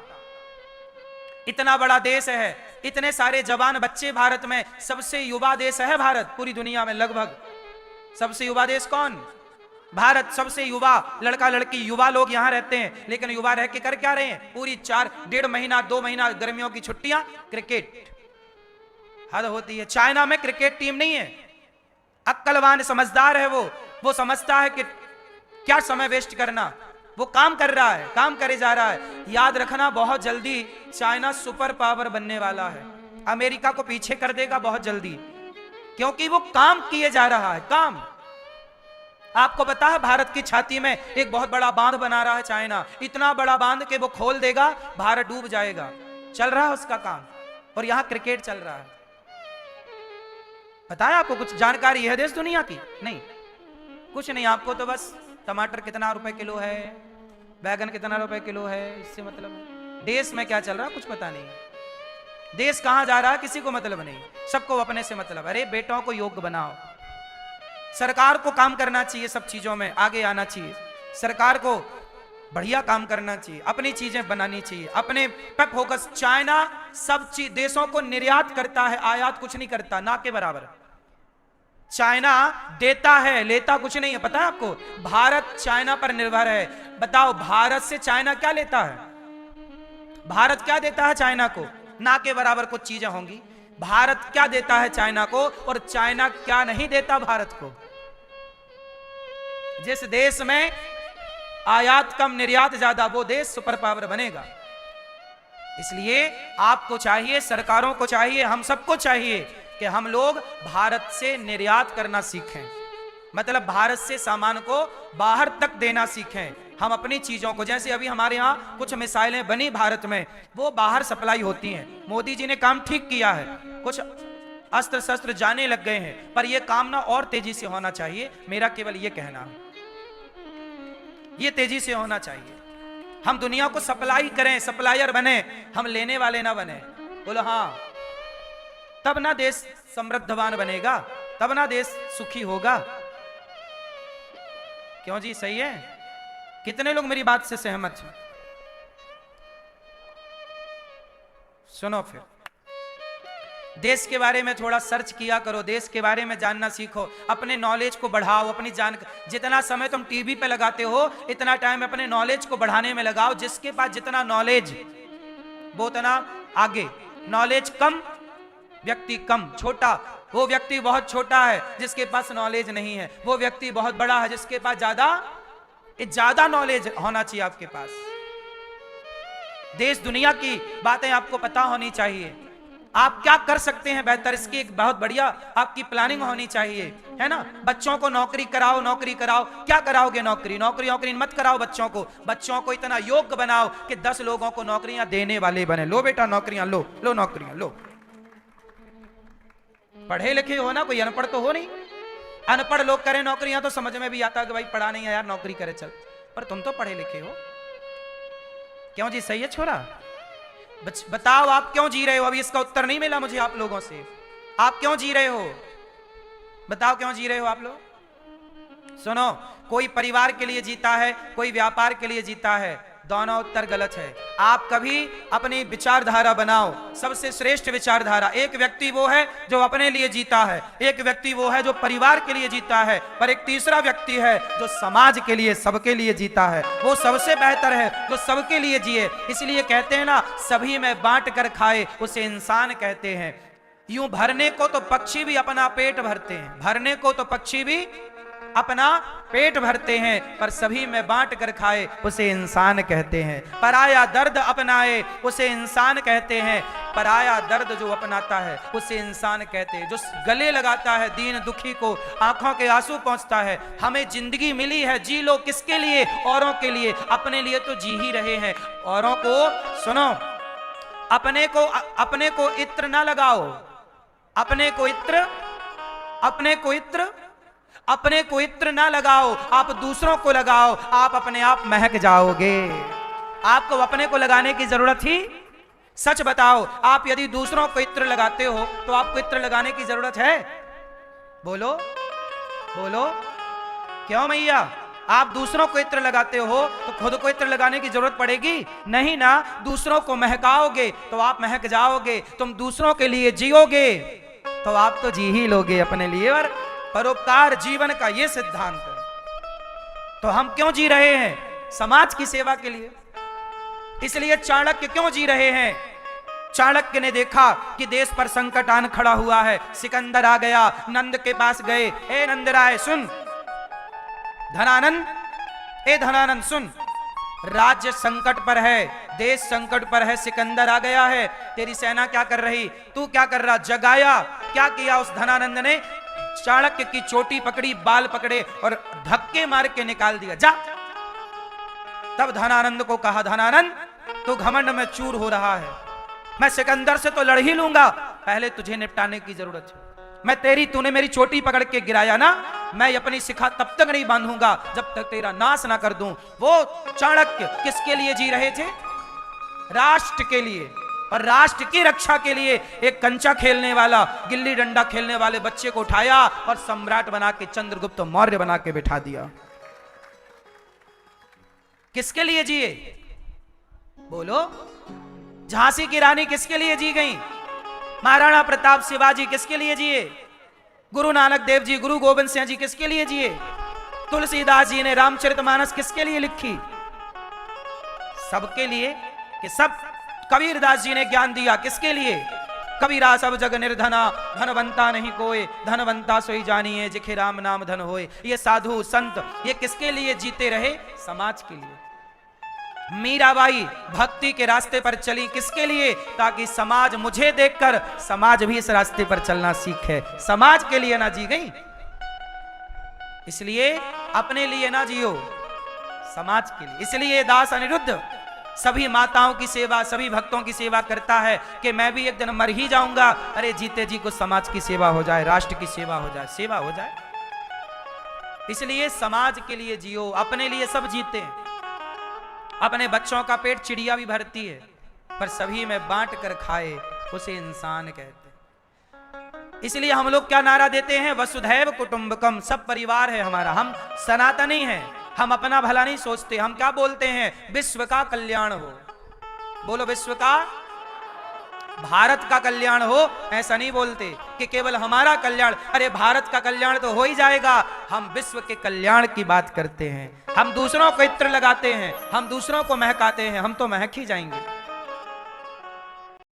इतना बड़ा देश है, इतने सारे जवान बच्चे भारत में, सबसे युवा देश है भारत पूरी दुनिया में। लगभग सबसे युवा देश कौन? भारत। सबसे युवा लड़का लड़की युवा लोग यहां रहते हैं, लेकिन युवा रह के कर क्या रहे हैं? पूरी 4-1.5 महीना 2 महीना गर्मियों की छुट्टियां क्रिकेट। हद होती है। चाइना में क्रिकेट टीम नहीं है। अक्लवान समझदार है वो समझता है कि क्या समय वेस्ट करना, वो काम कर रहा है, काम करे जा रहा है। याद रखना, बहुत जल्दी चाइना सुपर पावर बनने वाला है, अमेरिका को पीछे कर देगा बहुत जल्दी, क्योंकि वो काम किए जा रहा है। काम आपको पता है, भारत की छाती में एक बहुत बड़ा बांध बना रहा है चाइना, इतना बड़ा बांध के वो खोल देगा, भारत डूब जाएगा। चल रहा है उसका काम, और यहां क्रिकेट चल रहा है। पता है आपको कुछ जानकारी है देश दुनिया की? नहीं, कुछ नहीं। आपको तो बस टमाटर कितना रुपए किलो है, बैगन कितना रुपए किलो है, इससे मतलब। देश में क्या चल रहा है कुछ पता नहीं, देश कहां जा रहा है किसी को मतलब नहीं, सबको अपने से मतलब। अरे बेटों को योग्य बनाओ, सरकार को काम करना चाहिए, सब चीजों में आगे आना चाहिए, सरकार को बढ़िया काम करना चाहिए, अपनी चीजें बनानी चाहिए, अपने पे फोकस। चाइना सब चीज देशों को निर्यात करता है, आयात कुछ नहीं करता, ना के बराबर। चाइना देता है, लेता कुछ नहीं है। पता है आपको, भारत चाइना पर निर्भर है। बताओ, भारत से चाइना क्या लेता है? भारत क्या देता है चाइना को? ना के बराबर कुछ चीजें होंगी। भारत क्या देता है चाइना को, और चाइना क्या नहीं देता भारत को? जिस देश में आयात कम निर्यात ज्यादा, वो देश सुपर पावर बनेगा। इसलिए आपको चाहिए, सरकारों को चाहिए, हम सबको चाहिए कि हम लोग भारत से निर्यात करना सीखें। मतलब भारत से सामान को बाहर तक देना सीखें। हम अपनी चीजों को, जैसे अभी हमारे यहाँ कुछ मिसाइलें बनी भारत में, वो बाहर सप्लाई होती हैं। मोदी जी ने काम ठीक किया है, कुछ अस्त्र शस्त्र जाने लग गए हैं, पर यह काम ना और तेजी से होना चाहिए। मेरा केवल यह कहना है, ये तेजी से होना चाहिए। हम दुनिया को सप्लाई करें, सप्लायर बने, हम लेने वाले ना बने। बोलो हाँ। तब ना देश समृद्धवान बनेगा, तब ना देश सुखी होगा। क्यों जी, सही है? कितने लोग मेरी बात से सहमत हैं? सुनो, फिर देश के बारे में थोड़ा सर्च किया करो, देश के बारे में जानना सीखो, अपने नॉलेज को बढ़ाओ, अपनी जितना समय तुम टीवी पे लगाते हो, इतना टाइम अपने नॉलेज को बढ़ाने में लगाओ। जिसके पास जितना नॉलेज, वो उतना आगे। नॉलेज कम, व्यक्ति कम, छोटा, वो व्यक्ति बहुत छोटा है जिसके पास नॉलेज नहीं है। वो व्यक्ति बहुत बड़ा है जिसके पास ज्यादा नॉलेज होना चाहिए आपके पास। देश दुनिया की बातें आपको पता होनी चाहिए। आप क्या कर सकते हैं बेहतर, इसकी एक बहुत बढ़िया आपकी प्लानिंग होनी चाहिए, है ना। बच्चों को नौकरी कराओ, नौकरी कराओ। क्या कराओगे? नौकरी नौकरी नौकरी मत कराओ बच्चों को। बच्चों को इतना योग्य बनाओ कि 10 लोगों को नौकरियां देने वाले बने। लो बेटा नौकरियां, लो लो नौकरियां लो। पढ़े लिखे हो ना, कोई अनपढ़ तो हो नहीं। अनपढ़ लोग करें नौकरियां तो समझ में भी आता है कि भाई पढ़ा नहीं है यार, नौकरी करे चल। पर तुम तो पढ़े लिखे हो। क्यों जी, सही है छोरा? बताओ आप क्यों जी रहे हो? अभी इसका उत्तर नहीं मिला मुझे आप लोगों से। आप क्यों जी रहे हो? बताओ क्यों जी रहे हो आप लोग? सुनो, कोई परिवार के लिए जीता है, कोई व्यापार के लिए जीता है। दोनों उत्तर गलत है। आप कभी अपनी विचारधारा बनाओ, सबसे श्रेष्ठ विचारधारा। एक व्यक्ति वो है जो अपने लिए जीता है, एक व्यक्ति वो है जो परिवार के लिए जीता है, पर एक तीसरा व्यक्ति है जो समाज के लिए, सबके लिए जीता है। वो सबसे बेहतर है जो सबके लिए जिए। इसलिए कहते हैं ना, सभी में बांट कर खाए उसे इंसान कहते हैं। यूं भरने को तो पक्षी भी अपना पेट भरते हैं, भरने को तो पक्षी भी अपना पेट भरते हैं, पर सभी में बांट कर खाए उसे इंसान कहते हैं। पराया दर्द अपनाए उसे इंसान कहते हैं, पराया दर्द जो अपनाता है उसे इंसान कहते हैं। जो गले लगाता है दीन दुखी को, आंखों के आंसू पहुंचता है। हमें जिंदगी मिली है, जी लो किसके लिए? औरों के लिए। अपने लिए तो जी ही रहे हैं। औरों को सुनो, अपने को इत्र ना लगाओ, अपने को इत्र ना लगाओ, आप दूसरों को लगाओ, आप अपने आप महक जाओगे। आपको अपने को लगाने की जरूरत ही, सच बताओ, आप यदि दूसरों को इत्र लगाते हो तो आपको इत्र लगाने की जरूरत है? बोलो बोलो, क्यों मैया? आप दूसरों को इत्र लगाते हो तो खुद को इत्र लगाने की जरूरत पड़ेगी नहीं ना। दूसरों को महकाओगे तो आप महक जाओगे। तुम दूसरों के लिए जियोगे तो आप तो जी ही लोगे अपने लिए। और परोपकार जीवन का ये सिद्धांत है। तो हम क्यों जी रहे हैं? समाज की सेवा के लिए। इसलिए चाणक्य क्यों जी रहे हैं? चाणक्य ने देखा कि देश पर संकट आन खड़ा हुआ है। सिकंदर आ गया, नंद के पास गए। ए नंदराय सुन, धनानंद, ए धनानंद सुन, राज्य संकट पर है, देश संकट पर है, सिकंदर आ गया है। तेरी सेना क्या कर रही? तू क्या कर रहा? जगाया। क्या किया उस धनानंद ने? चाणक्य की चोटी पकड़ी, बाल पकड़े और धक्के मार के निकाल दिया। जा। तब धनानंद को कहा, धनानंद तू घमंड में चूर हो रहा है। मैं सिकंदर से तो लड़ ही लूंगा, पहले तुझे निपटाने की जरूरत है। तूने मेरी चोटी पकड़ के गिराया ना, मैं अपनी शिखा तब तक नहीं बांधूंगा जब तक तेरा नाश ना कर दूं। वो चाणक्य किसके लिए जी रहे थे? राष्ट्र के लिए। और राष्ट्र की रक्षा के लिए एक कंचा खेलने वाला, गिल्ली डंडा खेलने वाले बच्चे को उठाया और सम्राट बना के, चंद्रगुप्त मौर्य बना के बिठा दिया। किसके लिए जिए? बोलो। झांसी की रानी किसके लिए जी गई? महाराणा प्रताप शिवाजी किसके लिए जिए? गुरु नानक देव जी, गुरु गोविंद सिंह जी किसके लिए जिए? तुलसीदास जी ने रामचरितमानस किसके लिए लिखी? सबके लिए। कि सब कबीरदास जी ने ज्ञान दिया किसके लिए? कबीरा सब जग निर्धना, धनवंता नहीं कोई, धनवंता सोई जानिए जिखे राम नाम धन होए। ये साधु संत ये किसके लिए जीते रहे? समाज के लिए। मीराबाई भक्ति के रास्ते पर चली किसके लिए? ताकि समाज मुझे देखकर समाज भी इस रास्ते पर चलना सीखे। समाज के लिए ना जी गई। इसलिए अपने लिए ना जियो, समाज के लिए। इसलिए दास अनिरुद्ध सभी माताओं की सेवा, सभी भक्तों की सेवा करता है कि मैं भी एक दिन मर ही जाऊंगा, अरे जीते जी को समाज की सेवा हो जाए, राष्ट्र की सेवा हो जाए, सेवा हो जाए। इसलिए समाज के लिए जियो, अपने लिए सब जीते हैं। अपने बच्चों का पेट चिड़िया भी भरती है, पर सभी में बांट कर खाए उसे इंसान कहते हैं। इसलिए हम लोग क्या नारा देते हैं? वसुधैव कुटुंबकम, सब परिवार है हमारा। हम सनातनी हैं, हम अपना भला नहीं सोचते। हम क्या बोलते हैं? विश्व का कल्याण हो। बोलो विश्व का, भारत का कल्याण हो। ऐसा नहीं बोलते कि केवल हमारा कल्याण, अरे भारत का कल्याण तो हो ही जाएगा। हम विश्व के कल्याण की बात करते हैं। हम दूसरों को इत्र लगाते हैं, हम दूसरों को महकाते हैं, हम तो महक ही जाएंगे।